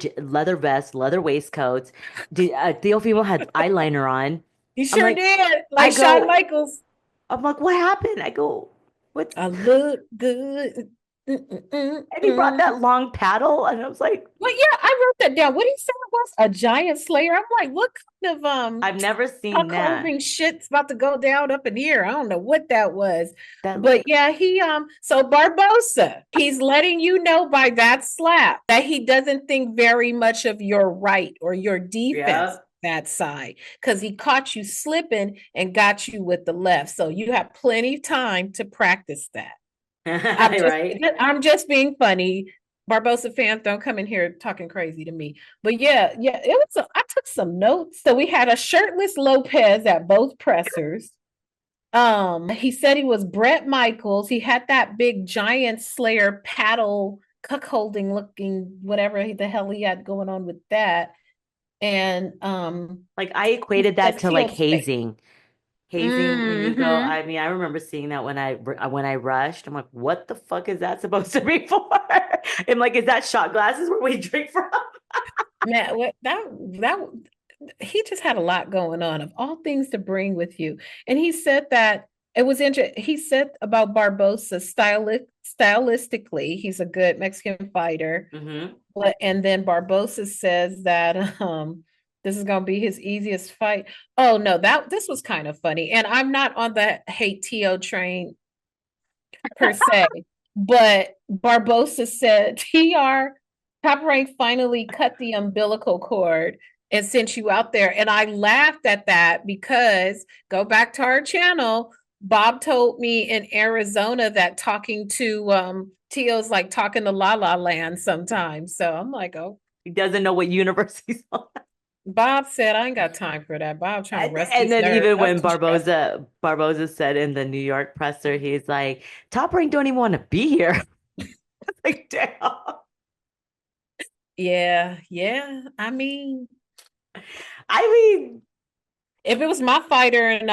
Speaker 1: vests, leather waistcoats. Teofimo had eyeliner on.
Speaker 2: He
Speaker 1: I'm
Speaker 2: sure
Speaker 1: like,
Speaker 2: did.
Speaker 1: I
Speaker 2: Like Shawn
Speaker 1: go,
Speaker 2: Michaels.
Speaker 1: I'm like, what happened? I go, what's
Speaker 2: I look good.
Speaker 1: and he brought that long paddle, and I was like,
Speaker 2: Well, yeah, I wrote that down. What did he say it was? A giant slayer. I'm like, what kind of
Speaker 1: I've never seen
Speaker 2: Hulk
Speaker 1: that.
Speaker 2: Hogan shit's about to go down up in here? I don't know what that was.
Speaker 1: That
Speaker 2: But
Speaker 1: looked
Speaker 2: yeah, he so Barbosa, he's letting you know by that slap that he doesn't think very much of your right or your defense
Speaker 1: yeah.
Speaker 2: that side because he caught you slipping and got you with the left. So you have plenty of time to practice that. I'm just
Speaker 1: Right?
Speaker 2: I'm just being funny. Barbosa fans don't come in here talking crazy to me. But yeah, it was I took some notes. So we had a shirtless Lopez at both pressers. He said he was Brett Michaels. He had that big giant slayer paddle cuckolding looking whatever the hell he had going on with that. And
Speaker 1: Like I
Speaker 2: he
Speaker 1: equated that
Speaker 2: said
Speaker 1: to like
Speaker 2: Teal's face.
Speaker 1: hazing. Hazing when you go,
Speaker 2: Mm-hmm.
Speaker 1: I mean, I remember seeing that when I rushed. I'm like, what the fuck is that supposed to be for? I'm like, is that shot glasses where we drink from?
Speaker 2: Man, what that he just had a lot going on of all things to bring with you. And he said that it was interesting. He said about Barbosa stylistically, he's a good Mexican fighter.
Speaker 1: Hmm.
Speaker 2: But and then Barbosa says that this is gonna be his easiest fight. Oh no, this was kind of funny. And I'm not on the hate TO train per se, but Barbosa said TR Top Rank finally cut the umbilical cord and sent you out there. And I laughed at that because go back to our channel. Bob told me in Arizona that talking to Tio's like talking to La La Land sometimes. So I'm like, oh,
Speaker 1: He doesn't know what universe he's on.
Speaker 2: Bob said I ain't got time for that. Bob trying to rest
Speaker 1: And
Speaker 2: his
Speaker 1: then
Speaker 2: nerves.
Speaker 1: even
Speaker 2: That's
Speaker 1: when
Speaker 2: too stressful.
Speaker 1: Barboza said in the New York presser, he's like, Top Rank don't even want to be here. Like, damn.
Speaker 2: Yeah. I mean,
Speaker 1: I mean,
Speaker 2: if it was my fighter and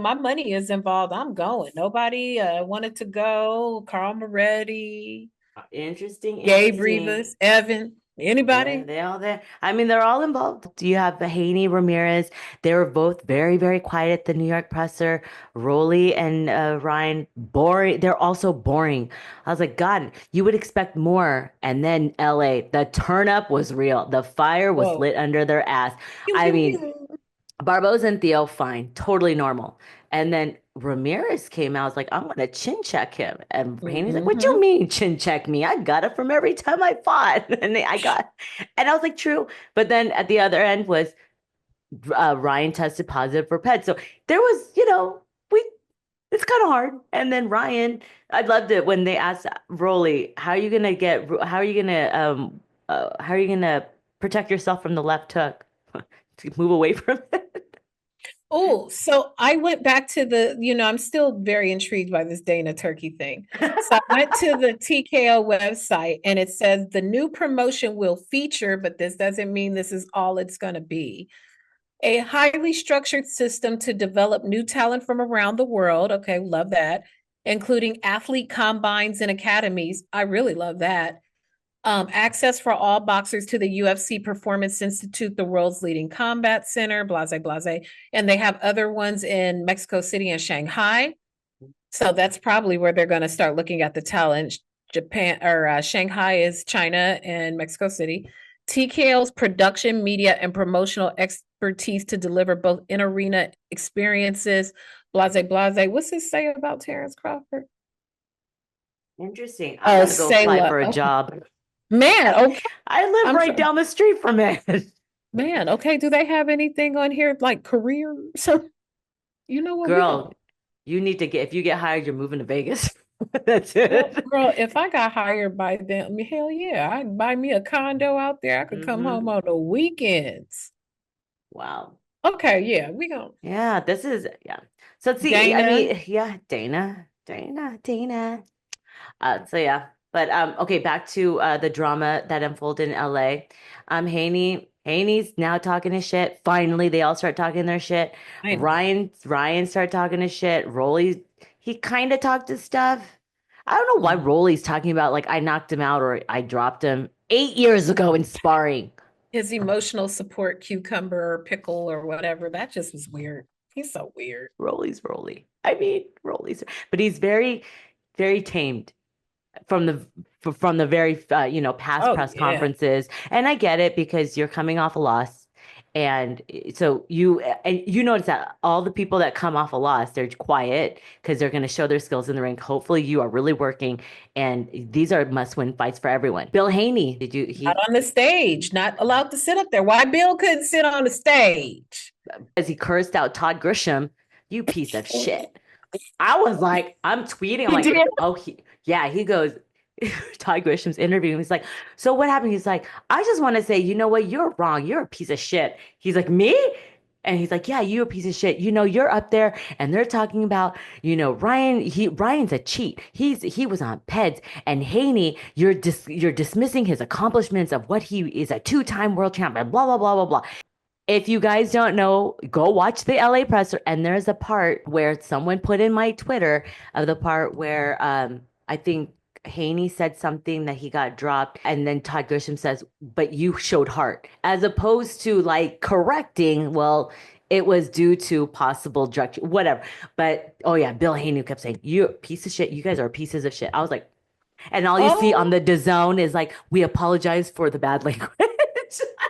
Speaker 2: my money is involved, I'm going. Nobody wanted to go. Carl Moretti,
Speaker 1: interesting,
Speaker 2: Gabe
Speaker 1: interesting.
Speaker 2: Rivas, Evan. Anybody?
Speaker 1: They all there. I mean, they're all involved. You have the Haney Ramirez. They were both very, very quiet at the New York presser. Rolly and Ryan, boring. They're also boring. I was like, God, you would expect more. And then LA, the turn up was real. The fire was
Speaker 2: Whoa.
Speaker 1: lit under their ass.
Speaker 2: Pew,
Speaker 1: I
Speaker 2: pew,
Speaker 1: mean,
Speaker 2: pew.
Speaker 1: Barboza and Theo, fine, totally normal. And then Ramirez came out, I was like, I'm gonna chin check him. And Haney's like, what you
Speaker 2: Mhm.
Speaker 1: mean chin check me? I got it from every time I fought. And I was like, true. But then at the other end was Ryan tested positive for PED. So there was, we it's kind of hard. And then Ryan, I loved it when they asked Rolly, how are you gonna protect yourself from the left hook? To move away from it.
Speaker 2: Oh, so I went back to I'm still very intrigued by this Dana Turkey thing. So I went to the TKO website and it says the new promotion will feature, but this doesn't mean this is all it's going to be. A highly structured system to develop new talent from around the world. Okay, love that. Including athlete combines and academies. I really love that. Access for all boxers to the UFC Performance Institute, the world's leading combat center, blase, blase. And they have other ones in Mexico City and Shanghai. So that's probably where they're going to start looking at the talent. Japan or Shanghai is China and Mexico City. TKO's production, media, and promotional expertise to deliver both in arena experiences. Blase, blase. What's this say about Terrence Crawford?
Speaker 1: Interesting. I'm
Speaker 2: Oh,
Speaker 1: gonna go apply
Speaker 2: Sayla.
Speaker 1: for a
Speaker 2: Okay.
Speaker 1: job.
Speaker 2: Man, okay.
Speaker 1: I live
Speaker 2: I'm
Speaker 1: right
Speaker 2: trying.
Speaker 1: down the street from it.
Speaker 2: Man, okay. Do they have anything on here like career? So you know what? We gonna
Speaker 1: Girl, you need to get if you get hired, you're moving to Vegas. That's
Speaker 2: well,
Speaker 1: it.
Speaker 2: girl, if I got hired by them, I mean, hell yeah, I'd buy me a condo out there. I could come home
Speaker 1: Hmm.
Speaker 2: on the weekends.
Speaker 1: Wow.
Speaker 2: Okay, yeah, we gonna
Speaker 1: Yeah, this is yeah. So see, I
Speaker 2: Dana.
Speaker 1: mean, yeah, Dana. So yeah, but okay, back to the drama that unfolded in LA. Haney's now talking his shit. Finally, they all start talking their shit.
Speaker 2: Finally.
Speaker 1: Ryan started talking his shit. Rolly, he kind of talked his stuff. I don't know why
Speaker 2: Mhm.
Speaker 1: Rolly's talking about like I knocked him out or I dropped him 8 years ago in sparring.
Speaker 2: His emotional support cucumber or pickle or whatever, that just was weird. He's so weird.
Speaker 1: Rolly's Rolly. I mean, but he's very, very tamed from the very past
Speaker 2: Oh
Speaker 1: press
Speaker 2: yeah.
Speaker 1: conferences, and I get it because you're coming off a loss, and so you notice that all the people that come off a loss, they're quiet because they're going to show their skills in the ring. Hopefully you are really working, and these are must-win fights for everyone. Bill Haney, did you
Speaker 2: Not
Speaker 1: he
Speaker 2: on the stage, not allowed to sit up there. Why Bill couldn't sit on the stage?
Speaker 1: as he cursed out Todd Grisham, you piece of shit. I was like, I'm tweeting. I'm
Speaker 2: He
Speaker 1: like,
Speaker 2: did.
Speaker 1: oh, yeah. He goes, Todd Grisham's interviewing. He's like, so what happened? He's like, I just want to say, you know what? You're wrong. You're a piece of shit. He's like, me? And he's like, yeah, you're a piece of shit. You're up there and they're talking about, Ryan's a cheat. He was on PEDs and Haney, you're dismissing his accomplishments of what he is a two-time world champion, blah, blah, blah, blah, blah. If you guys don't know, go watch the LA presser. And there's a part where someone put in my Twitter of the part where I think Haney said something that he got dropped. And then Todd Grisham says, but you showed heart, as opposed to like correcting, well, it was due to possible drug, whatever. But oh yeah, Bill Haney kept saying, you're a piece of shit. You guys are pieces of shit. I was like, and all you see on
Speaker 2: Oh,
Speaker 1: the DAZN is like, we apologize for the bad language.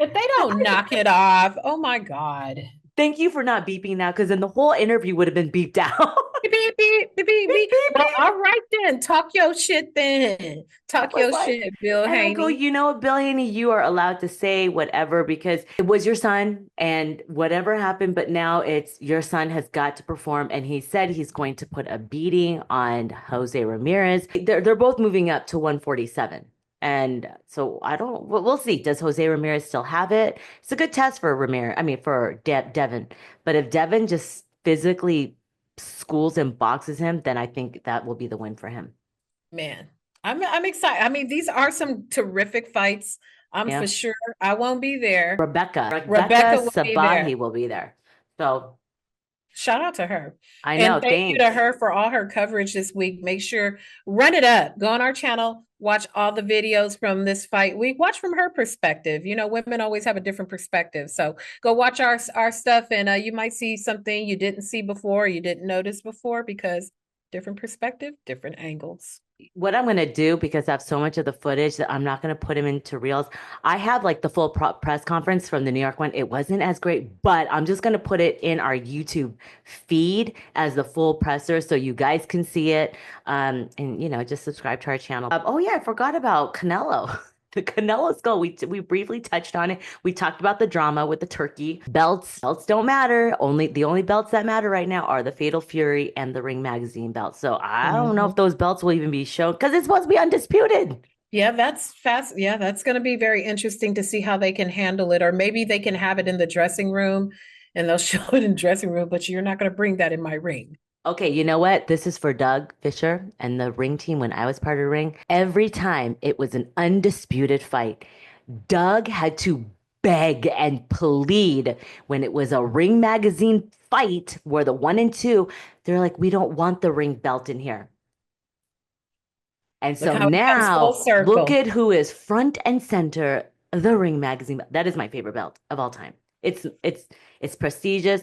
Speaker 2: if they don't knock it off, oh my God.
Speaker 1: Thank you for not beeping now, because then the whole interview would have been beeped out.
Speaker 2: Beep, beep, beep, beep, beep,
Speaker 1: Beep,
Speaker 2: beep.
Speaker 1: beep,
Speaker 2: Well,
Speaker 1: beep.
Speaker 2: all right then. Talk your shit then.
Speaker 1: I
Speaker 2: Talk
Speaker 1: was
Speaker 2: your
Speaker 1: like,
Speaker 2: shit, Bill
Speaker 1: and I go,
Speaker 2: Haney.
Speaker 1: you know what, Bill Haney, you are allowed to say whatever because it was your son and whatever happened, but now it's your son has got to perform. And he said he's going to put a beating on Jose Ramirez. They're both moving up to 147. And so I don't, we'll see. Does Jose Ramirez still have it? It's a good test for Ramirez. I mean, for Devin. But if Devin just physically schools and boxes him, then I think that will be the win for him.
Speaker 2: Man, I'm excited. I mean, these are some terrific fights. I'm for
Speaker 1: Yeah.
Speaker 2: sure I won't be there.
Speaker 1: Rebecca
Speaker 2: Rebecca will be
Speaker 1: Sabahi
Speaker 2: there.
Speaker 1: will be there. So
Speaker 2: Shout out to her.
Speaker 1: I
Speaker 2: And
Speaker 1: know.
Speaker 2: thank you to
Speaker 1: Thanks.
Speaker 2: her for all her coverage this week. Make sure, run it up. Go on our channel, watch all the videos from this fight week. Watch from her perspective. You know, women always have a different perspective. So go watch our stuff, and you might see something you didn't see before, you didn't notice before, because different perspective, different angles.
Speaker 1: What I'm gonna do, because I have so much of the footage that I'm not gonna put him into reels. I have like the full press conference from the New York one. It wasn't as great, but I'm just gonna put it in our YouTube feed as the full presser so you guys can see it. And just subscribe to our channel. Oh yeah, I forgot about Canelo. The Canelo Skull. We briefly touched on it. We talked about the drama with the turkey belts. Belts don't matter. The only belts that matter right now are the Fatal Fury and the Ring Magazine belts. So I don't know if
Speaker 2: Mhm.
Speaker 1: those belts will even be shown because it's supposed to be undisputed.
Speaker 2: Yeah, that's fast. Yeah, that's going to be very interesting to see how they can handle it. Or maybe they can have it in the dressing room and they'll show it in the dressing room, but you're not going to bring that in my ring.
Speaker 1: Okay, you know what? This is for Doug Fisher and the Ring team when I was part of the Ring. Every time it was an undisputed fight, Doug had to beg and plead when it was a Ring Magazine fight where the 1 and 2, they're like, we don't want the ring belt in here. And
Speaker 2: Look
Speaker 1: so
Speaker 2: how it comes full
Speaker 1: now look
Speaker 2: circle.
Speaker 1: at who is front and center, the Ring Magazine. That is my favorite belt of all time. It's prestigious.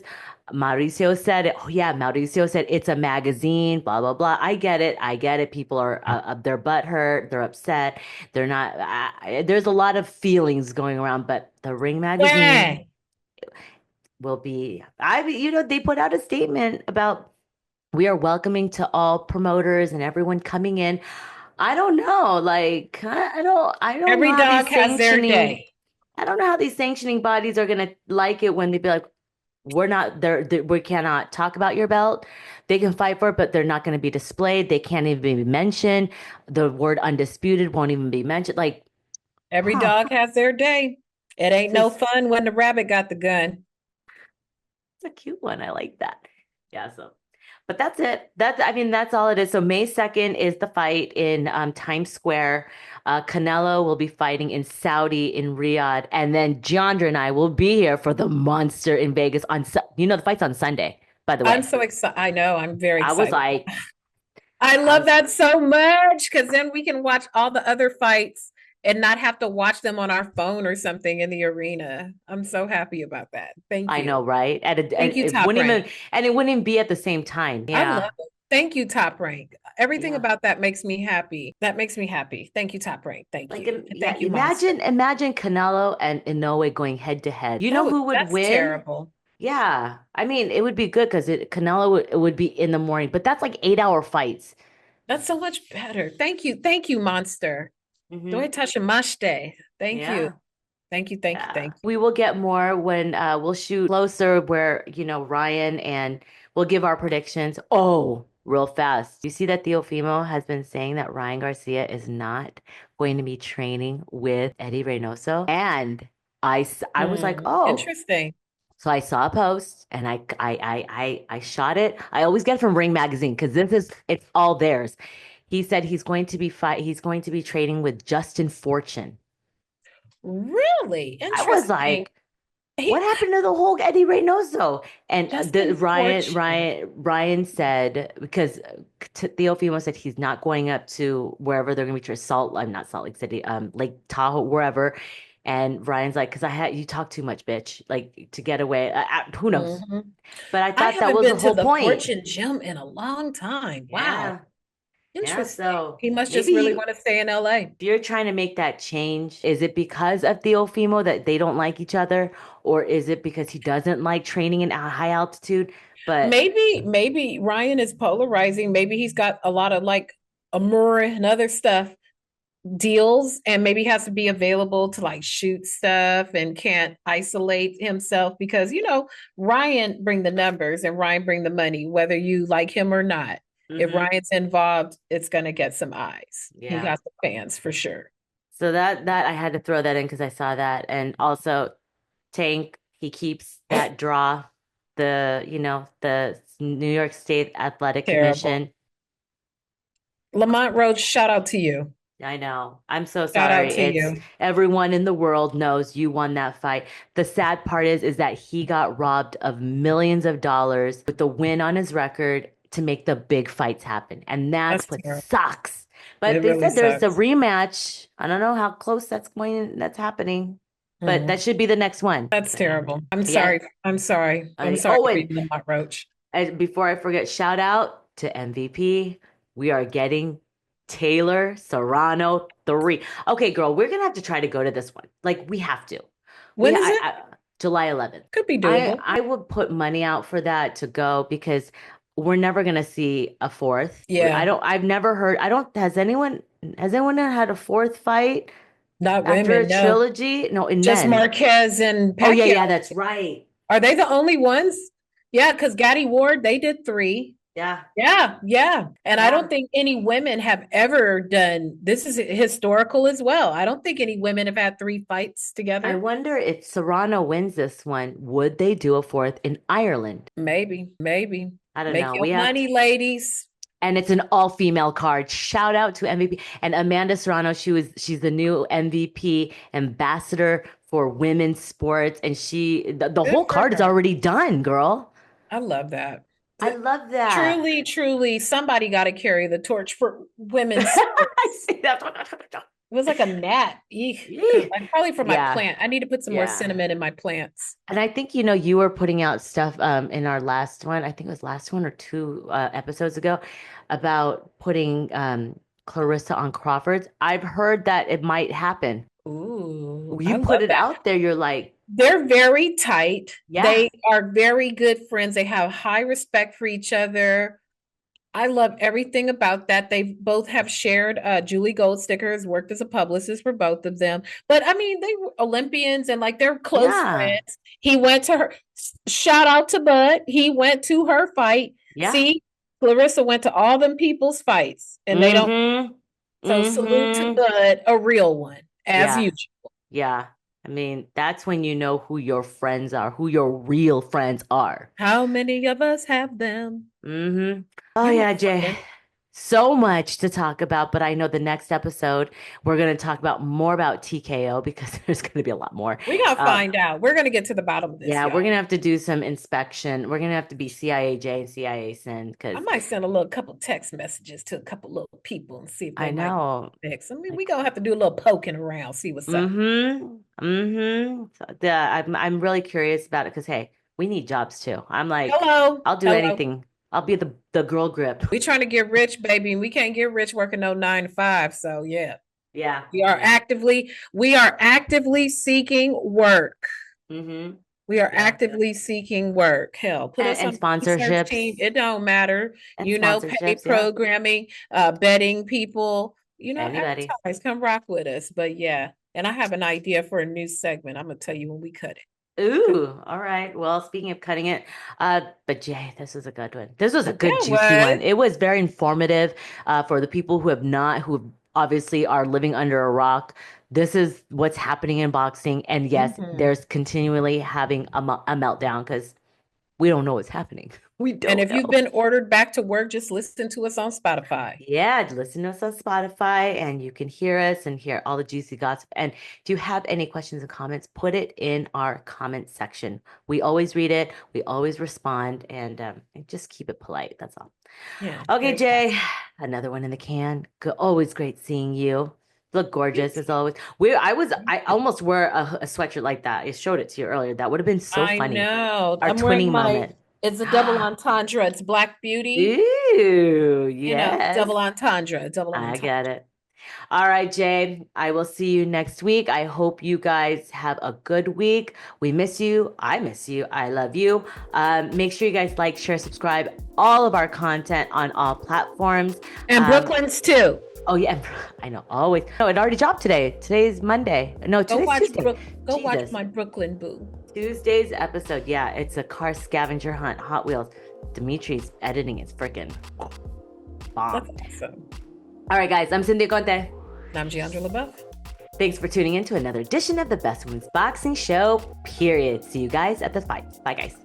Speaker 1: Mauricio said it. Oh yeah, Mauricio said it's a magazine, blah blah blah. I get it. I get it. People are their butt hurt, they're upset. They're not there's a lot of feelings going around, but the Ring Magazine
Speaker 2: Why?
Speaker 1: will be they put out a statement about we are welcoming to all promoters and everyone coming in. I don't know. Like, I don't know
Speaker 2: Every
Speaker 1: how these
Speaker 2: dog has their
Speaker 1: sanctioning,
Speaker 2: day.
Speaker 1: I don't know how these sanctioning bodies are gonna like it when they be like, we're not there, we cannot talk about your belt. They can fight for it, but they're not going to be displayed. They can't even be mentioned. The word undisputed won't even be mentioned. Like,
Speaker 2: Every
Speaker 1: huh,
Speaker 2: dog has their day. It ain't no
Speaker 1: this is
Speaker 2: fun when the rabbit got the gun.
Speaker 1: a cute one. I like that. Yeah, so but that's it. That's all it is. So May 2nd is the fight in Times Square. Canelo will be fighting in Saudi in Riyadh, and then Giandra and I will be here for the Monster in Vegas the fight's on Sunday, by the
Speaker 2: I'm
Speaker 1: way.
Speaker 2: so excited. I know. I'm very
Speaker 1: I was
Speaker 2: excited.
Speaker 1: like,
Speaker 2: I
Speaker 1: I
Speaker 2: love
Speaker 1: was,
Speaker 2: that so much because then we can watch all the other fights and not have to watch them on our phone or something in the arena. I'm so happy about that. Thank
Speaker 1: I
Speaker 2: you.
Speaker 1: know, right? And
Speaker 2: Thank you,
Speaker 1: it
Speaker 2: Top
Speaker 1: wouldn't
Speaker 2: Rank.
Speaker 1: even, and it wouldn't even be at the same time.
Speaker 2: I love
Speaker 1: Yeah,
Speaker 2: it. Thank you, Top Rank. Everything
Speaker 1: yeah.
Speaker 2: about that makes me happy. That makes me happy. Thank you, Top Rank. Thank
Speaker 1: Like,
Speaker 2: you. And
Speaker 1: yeah.
Speaker 2: thank you, Monster.
Speaker 1: Imagine Canelo and Inoue going head to head. You know
Speaker 2: Oh,
Speaker 1: who would
Speaker 2: that's
Speaker 1: win?
Speaker 2: terrible.
Speaker 1: Yeah, I mean, it would be good because Canelo would be in the morning, but that's like 8 hour fights.
Speaker 2: That's so much better. Thank you. Thank you, Monster. Do I
Speaker 1: Hmm.
Speaker 2: touch a mush day? Thank you.
Speaker 1: Yeah,
Speaker 2: Thank you. Thank you.
Speaker 1: yeah.
Speaker 2: Thank you.
Speaker 1: We will get more when we'll shoot closer where, Ryan and we'll give our predictions. Oh, real fast. You see that Teofimo has been saying that Ryan Garcia is not going to be training with Eddie Reynoso. And I was like, oh.
Speaker 2: Interesting.
Speaker 1: So I saw a post and I shot it. I always get it from Ring Magazine because it's all theirs. He said he's going to be trading with Justin Fortune.
Speaker 2: Really
Speaker 1: I was
Speaker 2: interesting.
Speaker 1: like,
Speaker 2: He
Speaker 1: what happened to the whole Eddie Reynoso? And the
Speaker 2: Justin
Speaker 1: Ryan
Speaker 2: Fortune.
Speaker 1: Ryan said because Teofimo said he's not going up to wherever they're going to be I'm not Salt Lake City, Lake Tahoe, wherever. And Ryan's like, because I had you talk too much, bitch, like to get away. Who knows?
Speaker 2: Mhm.
Speaker 1: But I
Speaker 2: I
Speaker 1: thought that
Speaker 2: haven't
Speaker 1: was the
Speaker 2: been to
Speaker 1: whole
Speaker 2: the
Speaker 1: point.
Speaker 2: Fortune Gym in a long time. Wow.
Speaker 1: Yeah. Yeah.
Speaker 2: Interesting.
Speaker 1: So
Speaker 2: He must just really
Speaker 1: maybe
Speaker 2: want to stay in LA.
Speaker 1: if you're trying to make that change, is it because of Teofimo that they don't like each other, or is it because he doesn't like training in a high altitude? But
Speaker 2: Maybe Ryan is polarizing. Maybe he's got a lot of like Amura and other stuff deals, and maybe has to be available to like shoot stuff and can't isolate himself because Ryan bring the numbers and Ryan bring the money, whether you like him or not. If
Speaker 1: hmm
Speaker 2: Ryan's involved, it's gonna get some eyes. He
Speaker 1: yeah.
Speaker 2: got the fans for sure.
Speaker 1: So that I had to throw that in because I saw that, and also Tank he keeps that draw, the New York State Athletic
Speaker 2: Terrible.
Speaker 1: Commission.
Speaker 2: Lamont Roach, shout out to you.
Speaker 1: I know. I'm so
Speaker 2: Shout out
Speaker 1: sorry.
Speaker 2: to
Speaker 1: It's
Speaker 2: you.
Speaker 1: everyone in the world knows you won that fight. The sad part is that he got robbed of millions of dollars with the win on his record to make the big fights happen. And
Speaker 2: That's
Speaker 1: that's what
Speaker 2: terrible.
Speaker 1: sucks. But
Speaker 2: It
Speaker 1: they
Speaker 2: really
Speaker 1: said there's a
Speaker 2: sucks.
Speaker 1: rematch. I don't know how close that's happening. But
Speaker 2: Mm,
Speaker 1: that should be the next one.
Speaker 2: that's
Speaker 1: But yeah.
Speaker 2: terrible. I'm
Speaker 1: Yeah.
Speaker 2: sorry. I'm sorry. I'm sorry
Speaker 1: Oh,
Speaker 2: for you,
Speaker 1: and
Speaker 2: Lamont Roach.
Speaker 1: before I forget, shout out to MVP. We are getting Taylor Serrano 3. Okay, girl, we're gonna have to try to go to this one. Like we have to.
Speaker 2: When is it?
Speaker 1: July 11th.
Speaker 2: Could be
Speaker 1: I
Speaker 2: doable.
Speaker 1: I would put money out for that to go because we're never gonna see a fourth.
Speaker 2: Yeah,
Speaker 1: I've never heard. I don't. Has anyone had a fourth fight
Speaker 2: not
Speaker 1: after a
Speaker 2: women. No,
Speaker 1: trilogy? No, in
Speaker 2: just
Speaker 1: men.
Speaker 2: Marquez and
Speaker 1: Oh yeah,
Speaker 2: Pacquiao.
Speaker 1: yeah, that's right.
Speaker 2: Are they the only ones? Yeah, because Gaddy Ward, they did three.
Speaker 1: Yeah,
Speaker 2: Yeah, yeah. And I don't
Speaker 1: yeah.
Speaker 2: think any women have ever done this is historical as well. I don't think any women have had three fights
Speaker 1: I
Speaker 2: together.
Speaker 1: wonder if Serrano wins this one, would they do a fourth in Ireland?
Speaker 2: Maybe, maybe.
Speaker 1: I don't
Speaker 2: Make
Speaker 1: know.
Speaker 2: your
Speaker 1: We have to,
Speaker 2: money, ladies.
Speaker 1: and it's an all-female card. Shout out to MVP and Amanda Serrano. She's the new MVP ambassador for women's sports, and the
Speaker 2: Good
Speaker 1: whole
Speaker 2: for
Speaker 1: card is
Speaker 2: her.
Speaker 1: already done, girl.
Speaker 2: I love that.
Speaker 1: I love that.
Speaker 2: Truly, truly, somebody got to carry the torch for women's
Speaker 1: I
Speaker 2: sports.
Speaker 1: see that.
Speaker 2: It was like a gnat. Eek.
Speaker 1: Yee.
Speaker 2: Probably for my
Speaker 1: Yeah,
Speaker 2: plant. I need to put some more
Speaker 1: yeah.
Speaker 2: cinnamon in my plants.
Speaker 1: And I think you were putting out stuff in our last one. I think it was last one or two episodes ago about putting Clarissa on Crawford's. I've heard that it might happen.
Speaker 2: Ooh, I
Speaker 1: You put
Speaker 2: love
Speaker 1: it
Speaker 2: that.
Speaker 1: out there, you're like,
Speaker 2: They're very tight.
Speaker 1: yeah,
Speaker 2: They are very good friends. They have high respect for each other. I love everything about that. They both have shared Julie Goldsticker has worked as a publicist for both of them. But I mean, they were Olympians and like they're close
Speaker 1: yeah,
Speaker 2: friends. He went to her, shout out to Bud. He went to her fight.
Speaker 1: yeah.
Speaker 2: See, Clarissa went to all them people's fights and they don't.
Speaker 1: Mm-hmm.
Speaker 2: So salute to
Speaker 1: Mm-hmm.
Speaker 2: Bud, a real one, as
Speaker 1: Yeah,
Speaker 2: usual.
Speaker 1: yeah. I mean, that's when you know who your friends are, who your real friends are.
Speaker 2: How many of us have them?
Speaker 1: Mm-hmm. Oh
Speaker 2: You have
Speaker 1: yeah, Jay.
Speaker 2: fun.
Speaker 1: So much to talk about, but I know the next episode we're going to talk about more about TKO because there's going to be a lot more.
Speaker 2: We're gonna
Speaker 1: Uh,
Speaker 2: find out. We're gonna get to the bottom of this,
Speaker 1: yeah, we're
Speaker 2: y'all.
Speaker 1: going to have to do some inspection. We're going to have to be CIA-J and CIA-SYN
Speaker 2: I
Speaker 1: because
Speaker 2: might send a little couple text messages to a couple little people and see if they
Speaker 1: I
Speaker 2: might
Speaker 1: know.
Speaker 2: fix. I mean, we
Speaker 1: Like,
Speaker 2: gonna have to do a little poking around, see what's up.
Speaker 1: mm-hmm. Mm-hmm. I'm really curious about it because hey, we need jobs too. I'm like,
Speaker 2: Hello,
Speaker 1: I'll do
Speaker 2: hello.
Speaker 1: anything. I'll be the girl grip.
Speaker 2: We trying to get rich, baby, and we can't get rich working no 9 to 5. So yeah,
Speaker 1: Yeah,
Speaker 2: we are
Speaker 1: yeah.
Speaker 2: actively seeking work.
Speaker 1: Mm-hmm.
Speaker 2: We are
Speaker 1: Yeah.
Speaker 2: actively seeking work. Hell, put us
Speaker 1: And
Speaker 2: on the research team.
Speaker 1: sponsorships
Speaker 2: It don't matter.
Speaker 1: and
Speaker 2: Paid
Speaker 1: sponsorships. Yeah.
Speaker 2: programming, betting people,
Speaker 1: Anybody.
Speaker 2: advertise, come rock with us. But yeah, and I have an idea for a new segment. I'm gonna tell you when we cut it.
Speaker 1: Ooh, all right. Well, speaking of cutting it, but Jay, this was a good one. This was a
Speaker 2: Yeah,
Speaker 1: good, juicy one.
Speaker 2: what?
Speaker 1: It was very informative, for the people who obviously are living under a rock. This is what's happening in boxing, and yes,
Speaker 2: Mhm.
Speaker 1: there's continually having a meltdown because we don't know what's happening. We
Speaker 2: And
Speaker 1: don't
Speaker 2: if you've
Speaker 1: know.
Speaker 2: been ordered back to work, just listen to us on Spotify.
Speaker 1: Yeah, listen to us on Spotify and you can hear us and hear all the juicy gossip. And if you have any questions or comments, put it in our comment section. We always read it, we always respond, and just keep it polite. That's all.
Speaker 2: Yeah,
Speaker 1: Okay,
Speaker 2: very
Speaker 1: Jay,
Speaker 2: fast.
Speaker 1: another one in the can. Always great seeing you. Look gorgeous as always. I almost wore a sweatshirt like that. I showed it to you earlier. That would have been so
Speaker 2: I
Speaker 1: funny.
Speaker 2: know.
Speaker 1: Our
Speaker 2: I'm wearing
Speaker 1: twinning moment.
Speaker 2: it's a double entendre. It's Black Beauty.
Speaker 1: Ooh, yes.
Speaker 2: Double entendre, double
Speaker 1: I
Speaker 2: entendre.
Speaker 1: get it. All right, Jay. I will see you next week. I hope you guys have a good week. We miss you. I miss you. I love you. Make sure you guys like, share, subscribe all of our content on all platforms.
Speaker 2: And Brooklyn's too.
Speaker 1: Oh yeah, I know. Always. No, it already dropped today. Today's Monday. No,
Speaker 2: Go
Speaker 1: today's
Speaker 2: watch
Speaker 1: Tuesday.
Speaker 2: Go watch
Speaker 1: Jesus.
Speaker 2: my Brooklyn boo.
Speaker 1: Tuesday's episode. Yeah, it's a car scavenger hunt. Hot Wheels. Dimitri's editing is freaking bomb.
Speaker 2: That's awesome.
Speaker 1: All right, guys. I'm Cynthia Conte.
Speaker 2: I'm Giandra LaBeouf.
Speaker 1: Thanks for tuning in to another edition of the Best Women's Boxing Show, period. See you guys at the fights. Bye, guys.